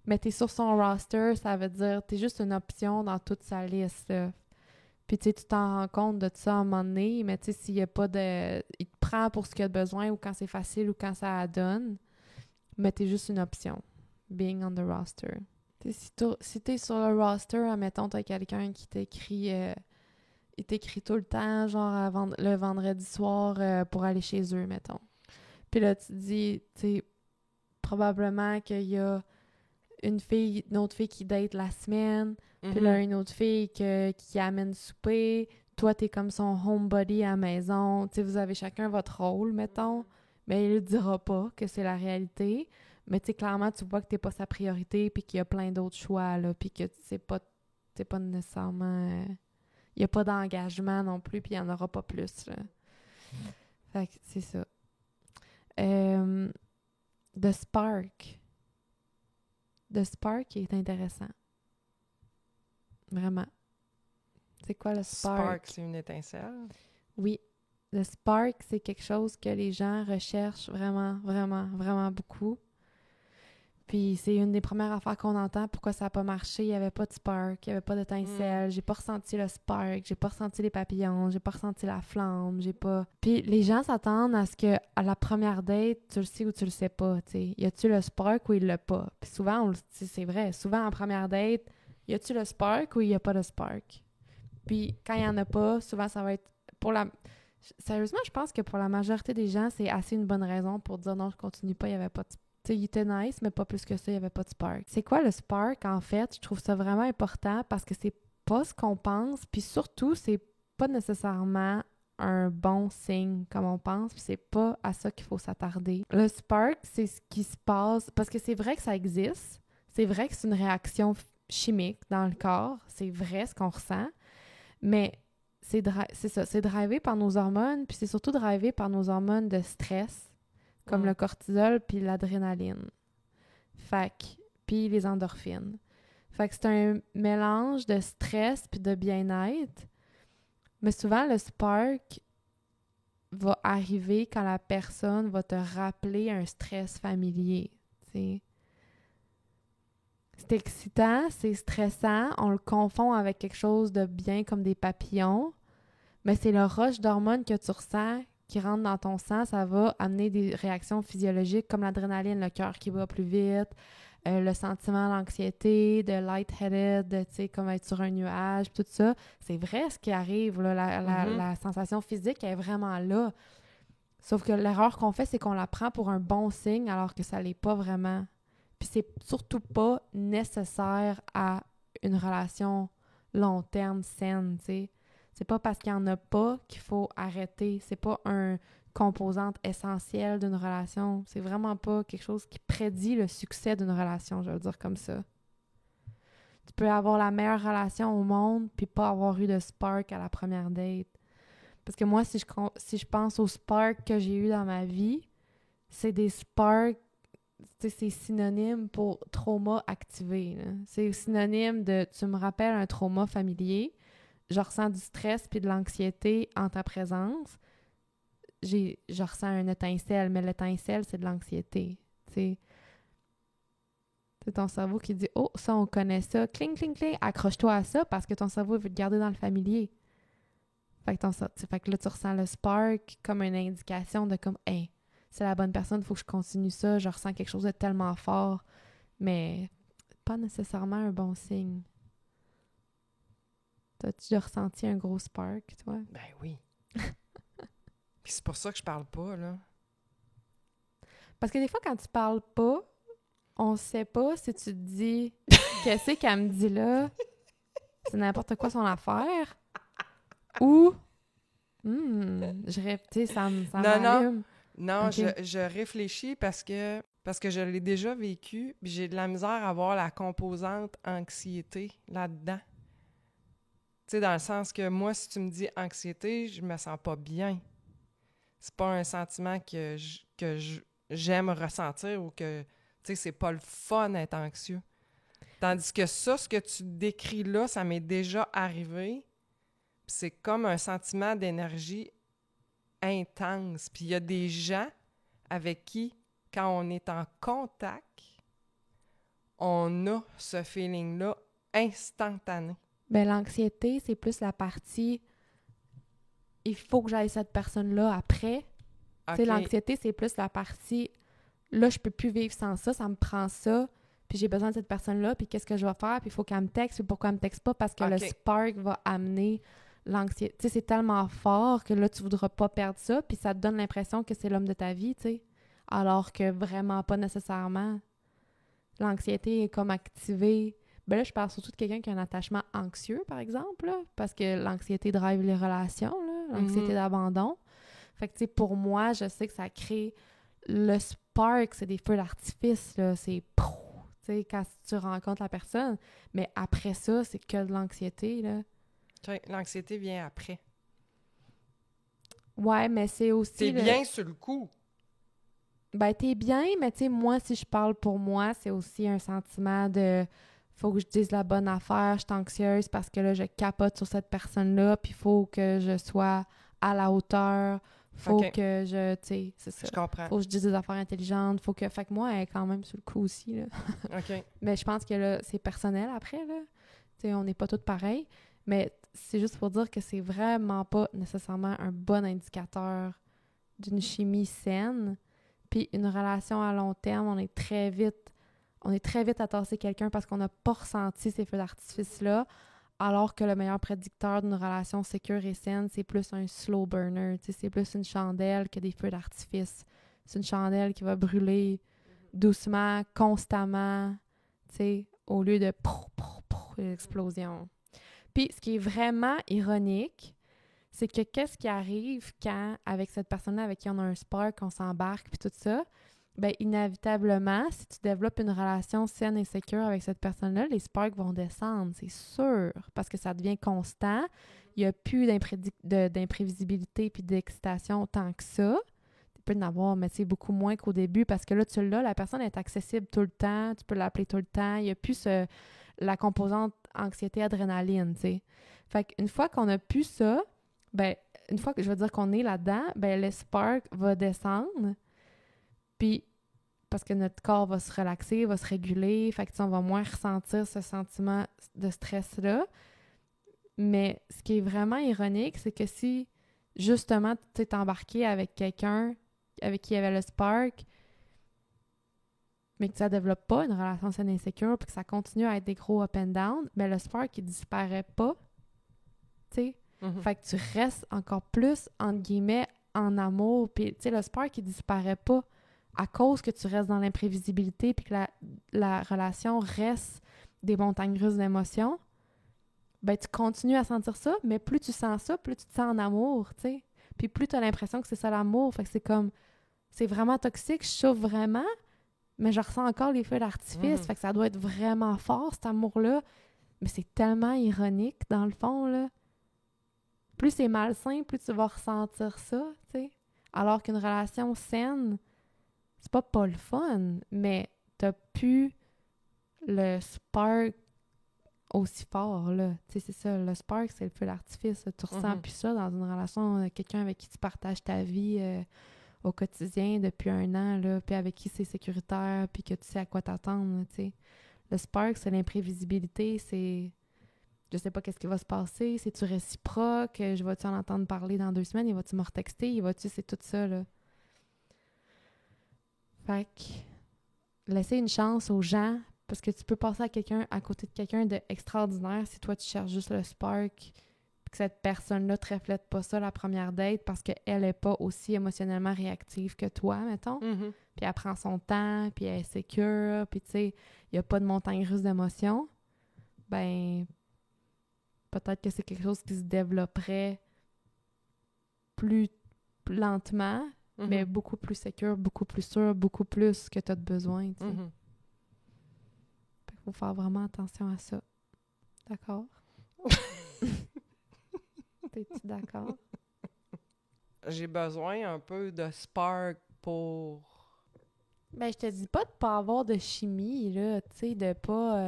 S1: mais t'es sur son roster, ça veut dire t'es juste une option dans toute sa liste, là. Puis tu sais, tu t'en rends compte de ça à un moment donné, mais tu sais, s'il y a pas de... Il te prend pour ce qu'il a besoin, ou quand c'est facile, ou quand ça donne, mais t'es juste une option. Being on the roster. T'sais, si t'es sur le roster, admettons, t'as quelqu'un qui t'écrit... il t'écrit tout le temps, genre le vendredi soir pour aller chez eux, mettons. Puis là, tu te dis, tu sais, probablement qu'il y a une autre fille qui date la semaine, puis là, une autre fille qui amène souper. Toi, t'es comme son homebody à la maison. Tu sais, vous avez chacun votre rôle, mettons. Mais il ne dira pas que c'est la réalité. Mais tu sais, clairement, tu vois que t'es pas sa priorité, puis qu'il y a plein d'autres choix, là, puis que c'est pas nécessairement... il n'y a pas d'engagement non plus, puis il n'y en aura pas plus, là. Fait que c'est ça. The Spark. The Spark est intéressant. Vraiment. C'est quoi le spark?
S2: Spark, c'est une étincelle?
S1: Oui. Le spark, c'est quelque chose que les gens recherchent vraiment, vraiment, vraiment beaucoup. Puis c'est une des premières affaires qu'on entend. Pourquoi ça n'a pas marché? Il n'y avait pas de spark, il n'y avait pas d'étincelle. J'ai pas ressenti le spark, j'ai pas ressenti les papillons, j'ai pas ressenti la flamme, j'ai pas... Puis les gens s'attendent à ce que à la première date, tu le sais ou tu le sais pas, tu sais. Y a-tu le spark ou il l'a pas? Puis souvent, c'est vrai, souvent en première date, y a-tu le spark ou il y a pas de spark? Puis quand il y en a pas, souvent ça va être pour la... Sérieusement, je pense que pour la majorité des gens, c'est assez une bonne raison pour dire non, je continue pas, il y avait pas de... Tu sais, il était nice, mais pas plus que ça, il n'y avait pas de spark. C'est quoi le spark, en fait? Je trouve ça vraiment important parce que c'est pas ce qu'on pense, puis surtout, c'est pas nécessairement un bon signe comme on pense, puis c'est pas à ça qu'il faut s'attarder. Le spark, c'est ce qui se passe, parce que c'est vrai que ça existe, c'est vrai que c'est une réaction chimique dans le corps, c'est vrai ce qu'on ressent, mais c'est ça, c'est drivé par nos hormones, puis c'est surtout drivé par nos hormones de stress, comme le cortisol puis l'adrénaline. Puis les endorphines. Fait que c'est un mélange de stress puis de bien-être. Mais souvent, le spark va arriver quand la personne va te rappeler un stress familier. T'sais. C'est excitant, c'est stressant, on le confond avec quelque chose de bien comme des papillons, mais c'est le rush d'hormones que tu ressens qui rentre dans ton sang, ça va amener des réactions physiologiques comme l'adrénaline, le cœur qui bat plus vite, le sentiment d'anxiété, de lightheaded, de, tu sais, comme être sur un nuage, tout ça. C'est vrai ce qui arrive, là, la sensation physique est vraiment là. Sauf que l'erreur qu'on fait, c'est qu'on la prend pour un bon signe alors que ça l'est pas vraiment. Puis c'est surtout pas nécessaire à une relation long terme saine, tu sais. C'est pas parce qu'il n'y en a pas qu'il faut arrêter. C'est pas une composante essentielle d'une relation. C'est vraiment pas quelque chose qui prédit le succès d'une relation, je vais le dire comme ça. Tu peux avoir la meilleure relation au monde puis pas avoir eu de spark à la première date. Parce que moi, si je pense aux sparks que j'ai eu dans ma vie, c'est des sparks, tu sais, c'est synonyme pour trauma activé, là. C'est synonyme de, tu me rappelles un trauma familier, je ressens du stress puis de l'anxiété en ta présence, je ressens une étincelle, mais l'étincelle, c'est de l'anxiété. C'est ton cerveau qui dit « Oh, ça, on connaît ça. Cling, cling, cling. Accroche-toi à ça parce que ton cerveau veut te garder dans le familier. » Fait que là, tu ressens le spark comme une indication de comme « Hey, c'est la bonne personne, il faut que je continue ça. Je ressens quelque chose de tellement fort. » Mais pas nécessairement un bon signe. T'as-tu déjà ressenti un gros spark, toi?
S2: Ben oui. Puis c'est pour ça que je parle pas, là.
S1: Parce que des fois, quand tu parles pas, on sait pas si tu te dis « Qu'est-ce qu'elle me dit là? C'est n'importe quoi son affaire? » Ou je répète, ça m'allume.
S2: Non,
S1: okay.
S2: je réfléchis parce que je l'ai déjà vécu, puis j'ai de la misère à voir la composante anxiété là-dedans. Tu sais, dans le sens que moi, si tu me dis anxiété, je me sens pas bien. C'est pas un sentiment que j'aime ressentir ou que, tu sais, c'est pas le fun d'être anxieux. Tandis que ça, ce que tu décris là, ça m'est déjà arrivé. Puis c'est comme un sentiment d'énergie intense. Puis il y a des gens avec qui, quand on est en contact, on a ce feeling-là instantané.
S1: Ben, l'anxiété, c'est plus la partie « il faut que j'aille cette personne-là après ». Okay. Tu sais, l'anxiété, c'est plus la partie « là, je peux plus vivre sans ça, ça me prend ça, puis j'ai besoin de cette personne-là, puis qu'est-ce que je vais faire, puis il faut qu'elle me texte, puis pourquoi elle me texte pas, parce que le spark va amener l'anxiété. » Tu sais, c'est tellement fort que là, tu voudras pas perdre ça, puis ça te donne l'impression que c'est l'homme de ta vie, tu sais. alors que vraiment pas nécessairement. L'anxiété est comme activée. Ben là, je parle surtout de quelqu'un qui a un attachement anxieux, par exemple, là, parce que l'anxiété drive les relations, là, l'anxiété d'abandon. Fait que, tu sais, pour moi, je sais que ça crée le spark, c'est des feux d'artifice, là, c'est tu sais, quand tu rencontres la personne, mais après ça, c'est que de l'anxiété, là.
S2: L'anxiété vient après.
S1: Ouais, mais c'est aussi...
S2: T'es bien sur le coup.
S1: Ben, t'es bien, mais tu sais, moi, si je parle pour moi, c'est aussi un sentiment de... Faut que je dise la bonne affaire, je suis anxieuse parce que là, je capote sur cette personne-là, puis faut que je sois à la hauteur, faut que je... Tu sais, c'est ça.
S2: Je comprends.
S1: Faut que je dise des affaires intelligentes, faut que... Fait que moi, elle est quand même sur le coup aussi, là.
S2: OK.
S1: Mais je pense que là, c'est personnel après, là. Tu sais, on n'est pas toutes pareilles, mais c'est juste pour dire que c'est vraiment pas nécessairement un bon indicateur d'une chimie saine. Puis une relation à long terme, on est très vite à tasser quelqu'un parce qu'on n'a pas ressenti ces feux d'artifice-là, alors que le meilleur prédicteur d'une relation sécure et saine, c'est plus un slow burner, tu sais, c'est plus une chandelle que des feux d'artifice. C'est une chandelle qui va brûler doucement, constamment, tu sais, au lieu de l'explosion. Puis ce qui est vraiment ironique, c'est que qu'est-ce qui arrive quand, avec cette personne-là avec qui on a un spark, on s'embarque, puis tout ça, bien, inévitablement, si tu développes une relation saine et sécure avec cette personne-là, les sparks vont descendre, c'est sûr, parce que ça devient constant. Il n'y a plus d'imprévisibilité puis d'excitation autant que ça. Tu peux en avoir, mais c'est beaucoup moins qu'au début, parce que là, tu l'as, la personne est accessible tout le temps, tu peux l'appeler tout le temps, il n'y a plus la composante anxiété-adrénaline, tu sais. Fait qu'une fois qu'on a plus ça, ben, une fois que je veux dire qu'on est là-dedans, ben, le spark va descendre, puis parce que notre corps va se relaxer, va se réguler, fait que on va moins ressentir ce sentiment de stress-là. Mais ce qui est vraiment ironique, c'est que si, justement, tu t'es embarqué avec quelqu'un avec qui il y avait le spark, mais que ça développe pas une relation saine et sécure, puis que ça continue à être des gros up and down, mais le spark, il disparaît pas, tu sais. Fait que tu restes encore plus, entre guillemets, en amour. Puis, tu sais, le spark, il disparaît pas à cause que tu restes dans l'imprévisibilité puis que la relation reste des montagnes russes d'émotions. Ben, tu continues à sentir ça, mais plus tu sens ça, plus tu te sens en amour, tu sais. Puis plus tu as l'impression que c'est ça l'amour. Fait que c'est comme... C'est vraiment toxique, je souffre vraiment, mais je ressens encore les feux d'artifice. Fait que ça doit être vraiment fort, cet amour-là. Mais c'est tellement ironique, dans le fond, là. Plus c'est malsain, plus tu vas ressentir ça, tu sais. Alors qu'une relation saine, c'est pas le fun, mais t'as plus le spark aussi fort, là. Tu sais, c'est ça, le spark, c'est le feu d'artifice. Tu ressens plus ça dans une relation, quelqu'un avec qui tu partages ta vie au quotidien depuis 1 an, là, puis avec qui c'est sécuritaire, puis que tu sais à quoi t'attendre, tu sais. Le spark, c'est l'imprévisibilité, c'est... Je sais pas qu'est-ce qui va se passer, c'est-tu réciproque, je vais-tu en entendre parler dans 2 semaines, il va-tu me retexter, c'est tout ça, là. Fait que, laisser une chance aux gens, parce que tu peux passer à côté de quelqu'un d'extraordinaire si toi tu cherches juste le spark, puis que cette personne-là te reflète pas ça la première date parce qu'elle est pas aussi émotionnellement réactive que toi, mettons. Puis elle prend son temps, puis elle est sécure, puis tu sais, il y a pas de montagne russe d'émotions. Ben... Peut-être que c'est quelque chose qui se développerait plus lentement, mais beaucoup plus sécure, beaucoup plus sûr, beaucoup plus que tu as de besoin. Tu sais. Il faut faire vraiment attention à ça. D'accord? T'es-tu d'accord?
S2: J'ai besoin un peu de spark pour...
S1: Ben, je te dis pas de pas avoir de chimie, là, tu sais, de pas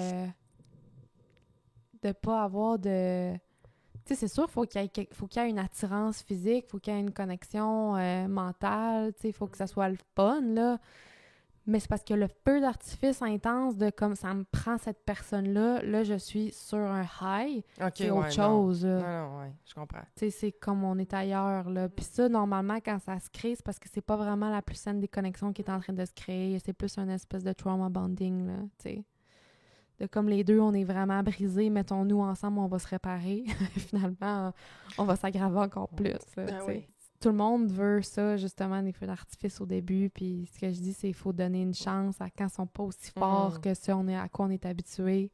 S1: avoir de... Tu sais, c'est sûr, faut qu'il y ait une attirance physique, faut qu'il y ait une connexion mentale, tu sais, faut que ça soit le fun, là. Mais c'est parce que le feu d'artifice intense de comme ça me prend cette personne-là, là, je suis sur un high, c'est autre chose, là.
S2: Non, ouais, je comprends.
S1: Tu sais, c'est comme on est ailleurs, là. Puis ça, normalement, quand ça se crée, c'est parce que c'est pas vraiment la plus saine des connexions qui est en train de se créer. C'est plus une espèce de trauma bonding, là, tu sais. De comme les deux, on est vraiment brisés, mettons-nous ensemble, on va se réparer. Finalement, on va s'aggraver encore plus. Là,
S2: Oui.
S1: tout le monde veut ça, justement, des feux d'artifice au début. Puis ce que je dis, c'est qu'il faut donner une chance à quand ils sont pas aussi forts que ce à quoi on est habitué.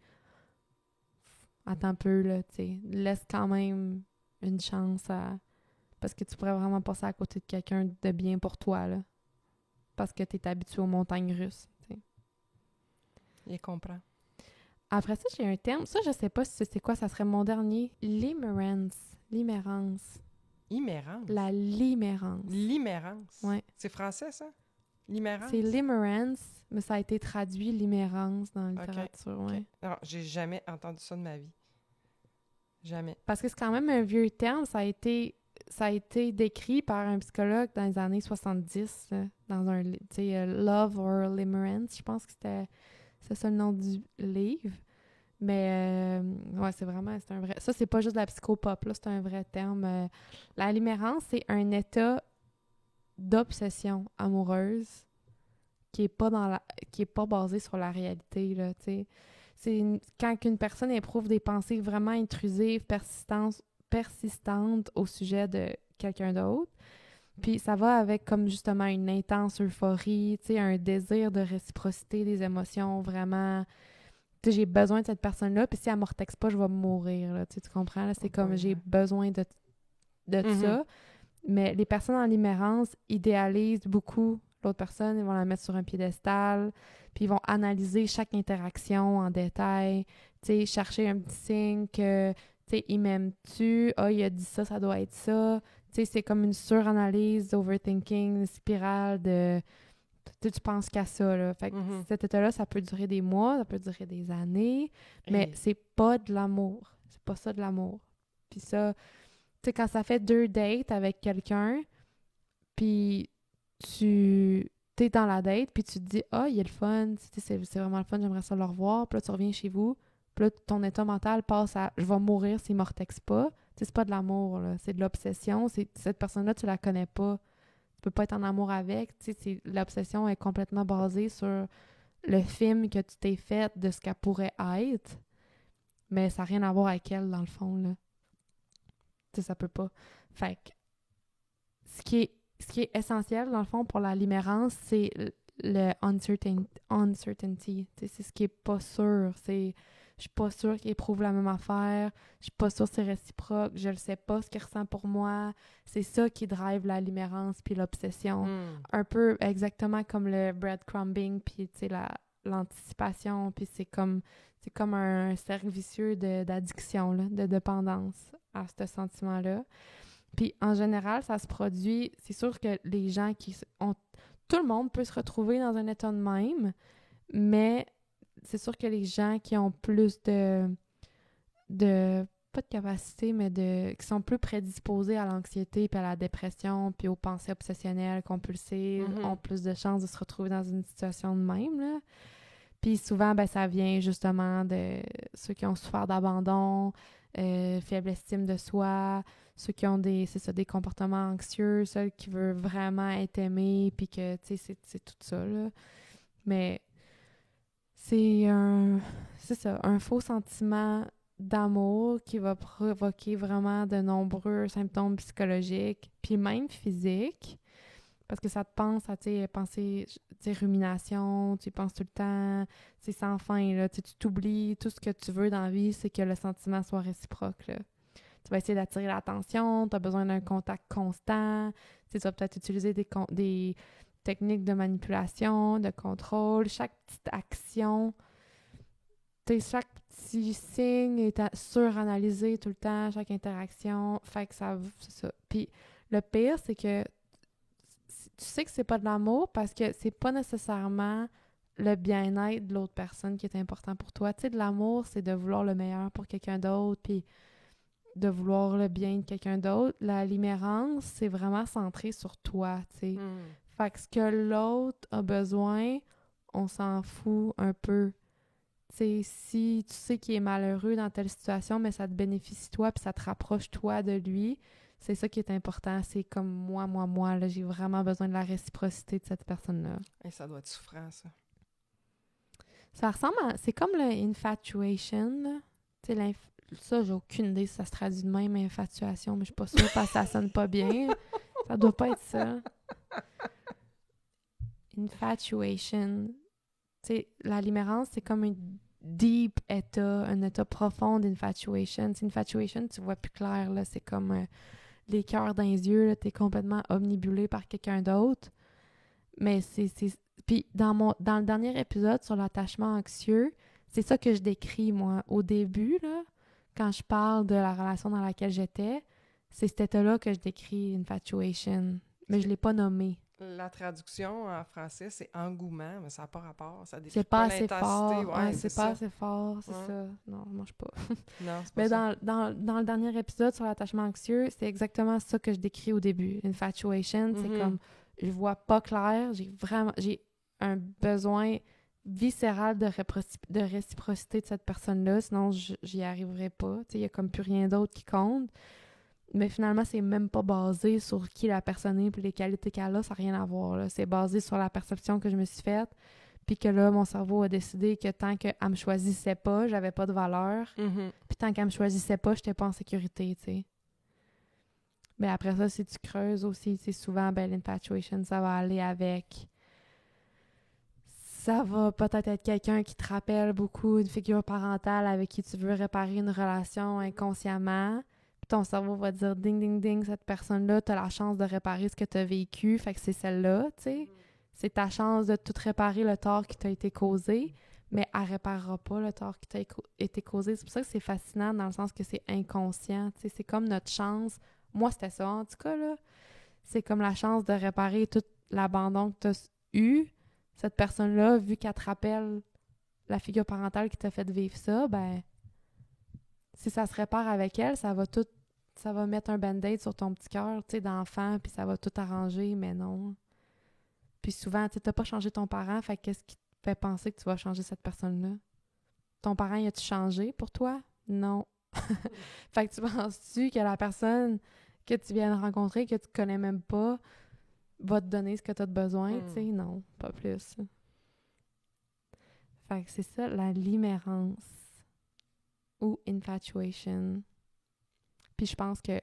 S1: Attends un peu, là, tu sais. Laisse quand même une chance à... Parce que tu pourrais vraiment passer à côté de quelqu'un de bien pour toi, là. Parce que tu es habitué aux montagnes russes, tu sais.
S2: Il comprend.
S1: Après ça, j'ai un terme. Ça, je sais pas si c'est quoi. Ça serait mon dernier. Limerence. Limérance.
S2: Imérance?
S1: La limérance.
S2: Limérance?
S1: Ouais.
S2: C'est français, ça? Limérance?
S1: C'est limerence, mais ça a été traduit limérance dans la littérature,
S2: Ok.
S1: ouais.
S2: Non, j'ai jamais entendu ça de ma vie. Jamais.
S1: Parce que c'est quand même un vieux terme. Ça a été décrit par un psychologue dans les années 70, là, dans un, tu sais, Love or Limerence, je pense que c'est ça le nom du livre. Mais, ouais, c'est un vrai... Ça, c'est pas juste de la psychopop, là, c'est un vrai terme. La limerence, c'est un état d'obsession amoureuse qui est pas basé sur la réalité, là, tu sais. Quand une personne éprouve des pensées vraiment intrusives, persistantes au sujet de quelqu'un d'autre. Puis ça va avec comme justement une intense euphorie, tu sais, un désir de réciprocité des émotions vraiment... Tu sais, j'ai besoin de cette personne-là, puis si elle me retexte pas, je vais mourir, là, tu sais, tu comprends? Là, c'est comme j'ai besoin de ça. Mais les personnes en limérance idéalisent beaucoup l'autre personne, ils vont la mettre sur un piédestal, puis ils vont analyser chaque interaction en détail, tu sais, chercher un petit signe que, tu sais, il m'aime-tu? Ah, il a dit ça, ça doit être ça. Tu sais, c'est comme une suranalyse, overthinking, une spirale de... Tu penses qu'à ça, là. Fait que cet état-là, ça peut durer des mois, ça peut durer des années, mais c'est pas de l'amour. C'est pas ça de l'amour. Puis ça, tu sais, quand ça fait 2 dates avec quelqu'un, puis tu t'es dans la date, puis tu te dis « Ah, il est le fun, c'est vraiment le fun, j'aimerais ça le revoir. » Puis là, tu reviens chez vous, puis là, ton état mental passe à « Je vais mourir s'il ne me retexte pas. » Tu sais, c'est pas de l'amour, là. C'est de l'obsession. Cette personne-là, tu la connais pas. Tu peux pas être en amour avec. Tu sais, l'obsession est complètement basée sur le film que tu t'es fait de ce qu'elle pourrait être, mais ça n'a rien à voir avec elle, dans le fond, là. Tu sais, ça peut pas. Fait que, ce qui est essentiel, dans le fond, pour la limérance, c'est le uncertainty. Tu sais, c'est ce qui est pas sûr. Je suis pas sûre qu'il éprouve la même affaire. Je suis pas sûre que c'est réciproque. Je ne sais pas ce qu'il ressent pour moi. C'est ça qui drive la limérance puis l'obsession. Un peu exactement comme le breadcrumbing puis, tu sais, l'anticipation. Puis c'est comme un cercle vicieux d'addiction, là, de dépendance à ce sentiment-là. Puis en général, ça se produit... C'est sûr que les gens qui ont... Tout le monde peut se retrouver dans un état de même, mais... C'est sûr que les gens qui ont plus de pas de capacité, mais qui sont plus prédisposés à l'anxiété puis à la dépression puis aux pensées obsessionnelles, compulsives, ont plus de chances de se retrouver dans une situation de même, là. Puis souvent, ben ça vient justement de ceux qui ont souffert d'abandon, faible estime de soi, ceux qui ont des comportements anxieux, ceux qui veulent vraiment être aimés, puis que, tu sais, c'est tout ça, là. Mais... C'est un faux sentiment d'amour qui va provoquer vraiment de nombreux symptômes psychologiques, puis même physiques, parce que ça te pense à, tu sais, penser, tu sais, rumination, tu y penses tout le temps, c'est sans fin, là, tu t'oublies, tout ce que tu veux dans la vie, c'est que le sentiment soit réciproque, là. Tu vas essayer d'attirer l'attention, tu as besoin d'un contact constant, tu vas peut-être utiliser des techniques de manipulation, de contrôle, chaque petite action, chaque petit signe est suranalysé tout le temps, chaque interaction, fait que c'est ça. Puis le pire, c'est que tu sais que c'est pas de l'amour parce que c'est pas nécessairement le bien-être de l'autre personne qui est important pour toi. Tu sais, de l'amour, c'est de vouloir le meilleur pour quelqu'un d'autre, puis de vouloir le bien de quelqu'un d'autre. La limérance, c'est vraiment centré sur toi, tu sais. Fait que ce que l'autre a besoin, on s'en fout un peu. Tu sais, si tu sais qu'il est malheureux dans telle situation, mais ça te bénéficie toi, puis ça te rapproche toi de lui, c'est ça qui est important. C'est comme moi, là, j'ai vraiment besoin de la réciprocité de cette personne-là.
S2: Et ça doit être souffrant, ça.
S1: Ça ressemble à... C'est comme le infatuation, là. Tu sais, ça, j'ai aucune idée si ça se traduit de même, infatuation, mais je suis pas sûre parce que ça sonne pas bien. Ça doit pas être ça. Infatuation. Tu sais, la limerence, c'est comme un deep état, un état profond d'infatuation. C'est infatuation, tu vois plus clair, là. C'est comme les cœurs dans les yeux, là. T'es complètement omnibulé par quelqu'un d'autre. Mais c'est... Puis dans le dernier épisode sur l'attachement anxieux, c'est ça que je décris, moi. Au début, là, quand je parle de la relation dans laquelle j'étais, c'est cet état-là que je décris, infatuation. Mais je l'ai pas nommé.
S2: La traduction en français, c'est engouement, mais ça n'a pas rapport. Ça décrit
S1: C'est pas
S2: pas
S1: assez fort.
S2: l'intensité. Ouais,
S1: C'est pas assez fort, c'est ça. Non, moi, je pas.
S2: Non, c'est pas
S1: Mais
S2: ça.
S1: dans le dernier épisode sur l'attachement anxieux, c'est exactement ça que je décris au début. Infatuation, c'est comme, je vois pas clair, j'ai un besoin viscéral de réciprocité de cette personne-là, sinon j'y arriverais pas. Tu sais, il y a comme plus rien d'autre qui compte. Mais finalement, c'est même pas basé sur qui la personne est puis les qualités qu'elle a, ça n'a rien à voir, là. C'est basé sur la perception que je me suis faite, puis que là, mon cerveau a décidé que tant qu'elle me choisissait pas, j'avais pas de valeur, puis tant qu'elle me choisissait pas, j'étais pas en sécurité, tu sais. Mais après ça, si tu creuses aussi, c'est souvent, ben, l'infatuation, ça va aller avec... Ça va peut-être être quelqu'un qui te rappelle beaucoup une figure parentale avec qui tu veux réparer une relation inconsciemment. Puis ton cerveau va dire ding, ding, ding, cette personne-là, t'as la chance de réparer ce que t'as vécu. Fait que c'est celle-là, tu sais. C'est ta chance de tout réparer le tort qui t'a été causé, mais elle réparera pas le tort qui t'a été causé. C'est pour ça que c'est fascinant dans le sens que c'est inconscient, tu sais. C'est comme notre chance. Moi, c'était ça, en tout cas, là. C'est comme la chance de réparer tout l'abandon que t'as eu. Cette personne-là, vu qu'elle te rappelle la figure parentale qui t'a fait vivre ça, ben, si ça se répare avec elle, ça va mettre un band-aid sur ton petit cœur, tu sais, d'enfant, puis ça va tout arranger, mais non. Puis souvent, tu sais, t'as pas changé ton parent, fait qu'est-ce qui te fait penser que tu vas changer cette personne-là? Ton parent, il a-tu changé pour toi? Non. Fait que tu penses-tu que la personne que tu viens de rencontrer, que tu connais même pas, va te donner ce que tu as besoin, tu sais? Non, pas plus. Fait que c'est ça, la limérance ou infatuation. Puis je pense que,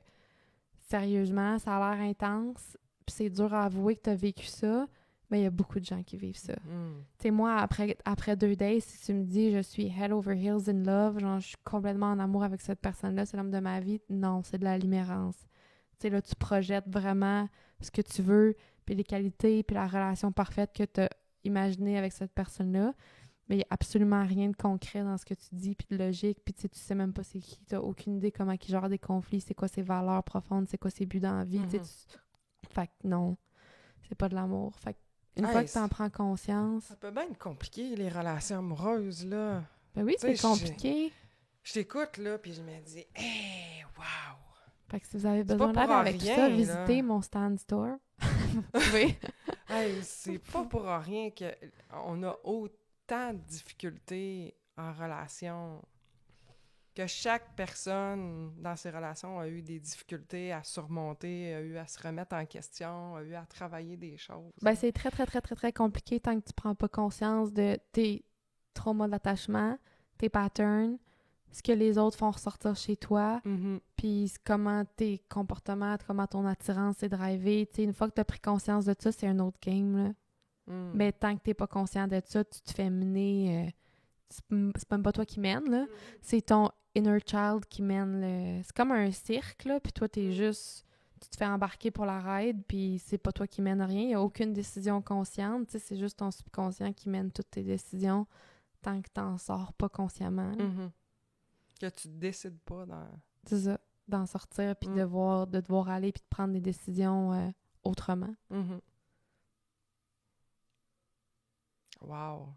S1: sérieusement, ça a l'air intense, puis c'est dur à avouer que tu as vécu ça, mais il y a beaucoup de gens qui vivent ça. Tu sais, moi, après 2 days, si tu me dis je suis head over heels in love, genre je suis complètement en amour avec cette personne-là, c'est l'homme de ma vie, non, c'est de la limérance. Tu sais, là, tu projettes vraiment ce que tu veux, puis les qualités, puis la relation parfaite que tu as imaginée avec cette personne-là, mais il n'y a absolument rien de concret dans ce que tu dis, puis de logique, puis tu sais même pas c'est qui, tu n'as aucune idée comment il gère des conflits, c'est quoi ses valeurs profondes, c'est quoi ses buts dans la vie, tu sais. Fait que non, c'est pas de l'amour. Fait que une fois que tu en prends conscience...
S2: Ça peut bien être compliqué, les relations amoureuses, là.
S1: Ben oui, c'est compliqué.
S2: Je t'écoute, là, puis je me dis « Hey, wow! »
S1: Fait que si vous avez besoin d'aide avec ça, visitez mon stand store. Oui.
S2: Hey, c'est pas pour rien qu'on a autant de difficultés en relation, que chaque personne dans ces relations a eu des difficultés à surmonter, a eu à se remettre en question, a eu à travailler des choses.
S1: Ben c'est très, très, très, très, très compliqué tant que tu prends pas conscience de tes traumas d'attachement, tes patterns, ce que les autres font ressortir chez toi, puis comment tes comportements, comment ton attirance est drivée. Tu sais, une fois que tu as pris conscience de ça, c'est un autre game, là. Mais tant que t'es pas conscient de ça, tu te fais mener... c'est même pas toi qui mène, là. C'est ton inner child qui mène le... C'est comme un cirque, là, puis toi, t'es juste... Tu te fais embarquer pour la ride, puis c'est pas toi qui mène rien. Il y a aucune décision consciente, tu sais, c'est juste ton subconscient qui mène toutes tes décisions tant que t'en sors pas consciemment.
S2: Que tu décides pas
S1: C'est ça, d'en sortir, puis de devoir aller, puis de prendre des décisions autrement.
S2: Wow!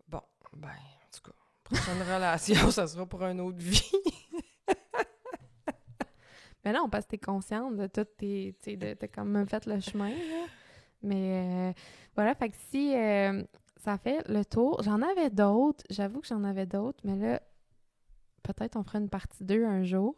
S2: Bon, ben, en tout cas, prochaine relation, ça sera pour une autre vie.
S1: Mais non, parce que t'es consciente de tout tes... Tu sais, t'as quand même fait le chemin, là. Mais voilà, fait que si ça fait le tour... J'en avais d'autres, j'avoue que j'en avais d'autres, mais là, peut-être on fera une partie 2 un jour.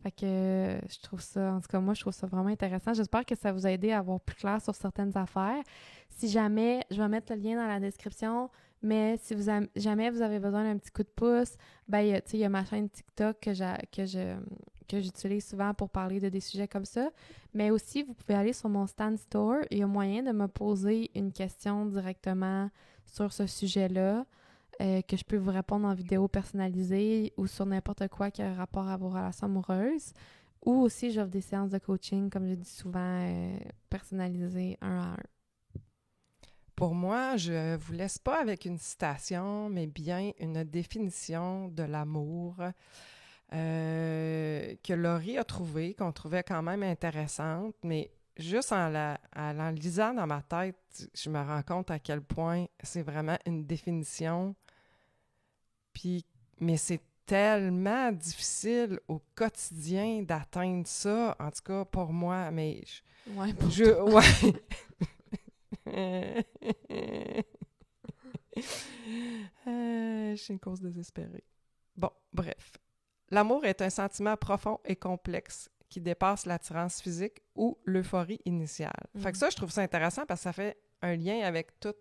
S1: Fait que je trouve ça... En tout cas, moi, je trouve ça vraiment intéressant. J'espère que ça vous a aidé à avoir plus clair sur certaines affaires. Si jamais... Je vais mettre le lien dans la description... Mais si jamais vous avez besoin d'un petit coup de pouce, ben il y a ma chaîne TikTok que que j'utilise souvent pour parler de des sujets comme ça. Mais aussi, vous pouvez aller sur mon Stan Store. Il y a moyen de me poser une question directement sur ce sujet-là, que je peux vous répondre en vidéo personnalisée ou sur n'importe quoi qui a rapport à vos relations amoureuses. Ou aussi, j'offre des séances de coaching, comme je dis souvent, personnalisées 1 à 1.
S2: Pour moi, je vous laisse pas avec une citation, mais bien une définition de l'amour que Laurie a trouvée, qu'on trouvait quand même intéressante, mais juste en la lisant dans ma tête, je me rends compte à quel point c'est vraiment une définition. Mais c'est tellement difficile au quotidien d'atteindre ça, en tout cas pour moi, mais
S1: Ouais,
S2: je suis une cause désespérée. Bon, bref. L'amour est un sentiment profond et complexe qui dépasse l'attirance physique ou l'euphorie initiale. Fait que ça, je trouve ça intéressant parce que ça fait un lien avec tout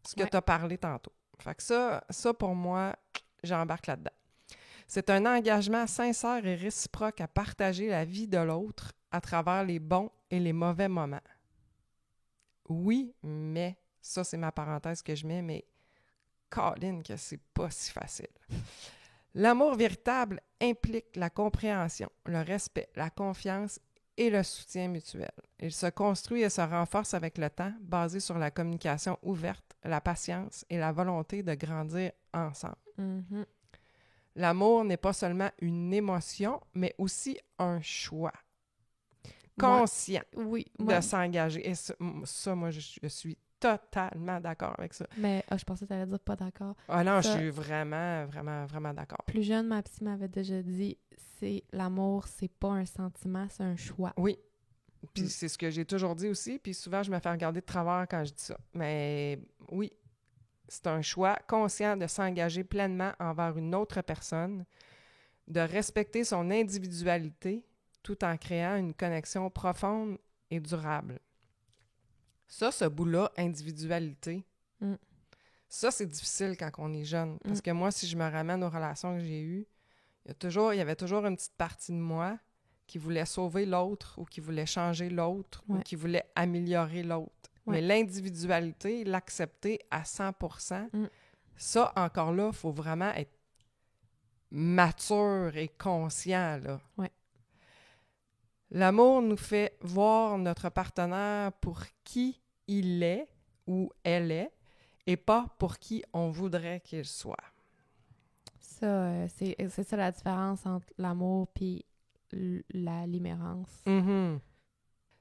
S2: ce que tu as parlé tantôt. Fait que ça, pour moi, j'embarque là-dedans. C'est un engagement sincère et réciproque à partager la vie de l'autre à travers les bons et les mauvais moments. Oui, mais, ça c'est ma parenthèse que je mets, mais Colin que c'est pas si facile. L'amour véritable implique la compréhension, le respect, la confiance et le soutien mutuel. Il se construit et se renforce avec le temps, basé sur la communication ouverte, la patience et la volonté de grandir ensemble.
S1: Mm-hmm.
S2: L'amour n'est pas seulement une émotion, mais aussi un choix conscient de s'engager. Et ça, moi, je suis totalement d'accord avec ça.
S1: Mais je pensais que tu allais dire pas d'accord.
S2: Ah non, je suis vraiment, vraiment, vraiment d'accord.
S1: Plus jeune, ma psy m'avait déjà dit, l'amour, c'est pas un sentiment, c'est un choix.
S2: Oui. Puis c'est ce que j'ai toujours dit aussi, puis souvent, je me fais regarder de travers quand je dis ça. Mais oui, c'est un choix conscient de s'engager pleinement envers une autre personne, de respecter son individualité tout en créant une connexion profonde et durable. Ça, ce bout-là, individualité, ça, c'est difficile quand on est jeune. Parce que moi, si je me ramène aux relations que j'ai eues, il y avait toujours une petite partie de moi qui voulait sauver l'autre ou qui voulait changer l'autre ou qui voulait améliorer l'autre. Mais l'individualité, l'accepter à 100%, ça, encore là, il faut vraiment être mature et conscient, là.
S1: Ouais.
S2: L'amour nous fait voir notre partenaire pour qui il est ou elle est et pas pour qui on voudrait qu'il soit.
S1: Ça, c'est ça la différence entre l'amour et la limérance.
S2: Mm-hmm.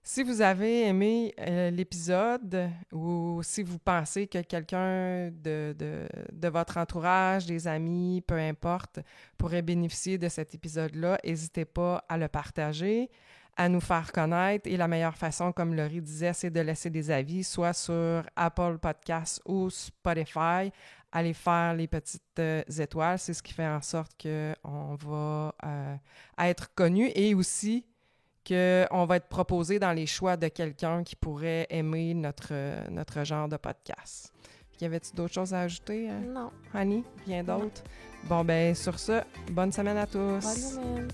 S2: Si vous avez aimé l'épisode ou si vous pensez que quelqu'un de votre entourage, des amis, peu importe, pourrait bénéficier de cet épisode-là, n'hésitez pas à le partager, à nous faire connaître. Et la meilleure façon, comme Laurie disait, c'est de laisser des avis, soit sur Apple Podcasts ou Spotify. Allez faire les petites étoiles. C'est ce qui fait en sorte qu'on va être connu et aussi qu'on va être proposé dans les choix de quelqu'un qui pourrait aimer notre genre de podcast. Y avait-tu d'autres choses à ajouter?
S1: Non.
S2: Annie? Rien d'autre? Bon, ben sur ce, bonne semaine à tous!
S1: Bonne semaine!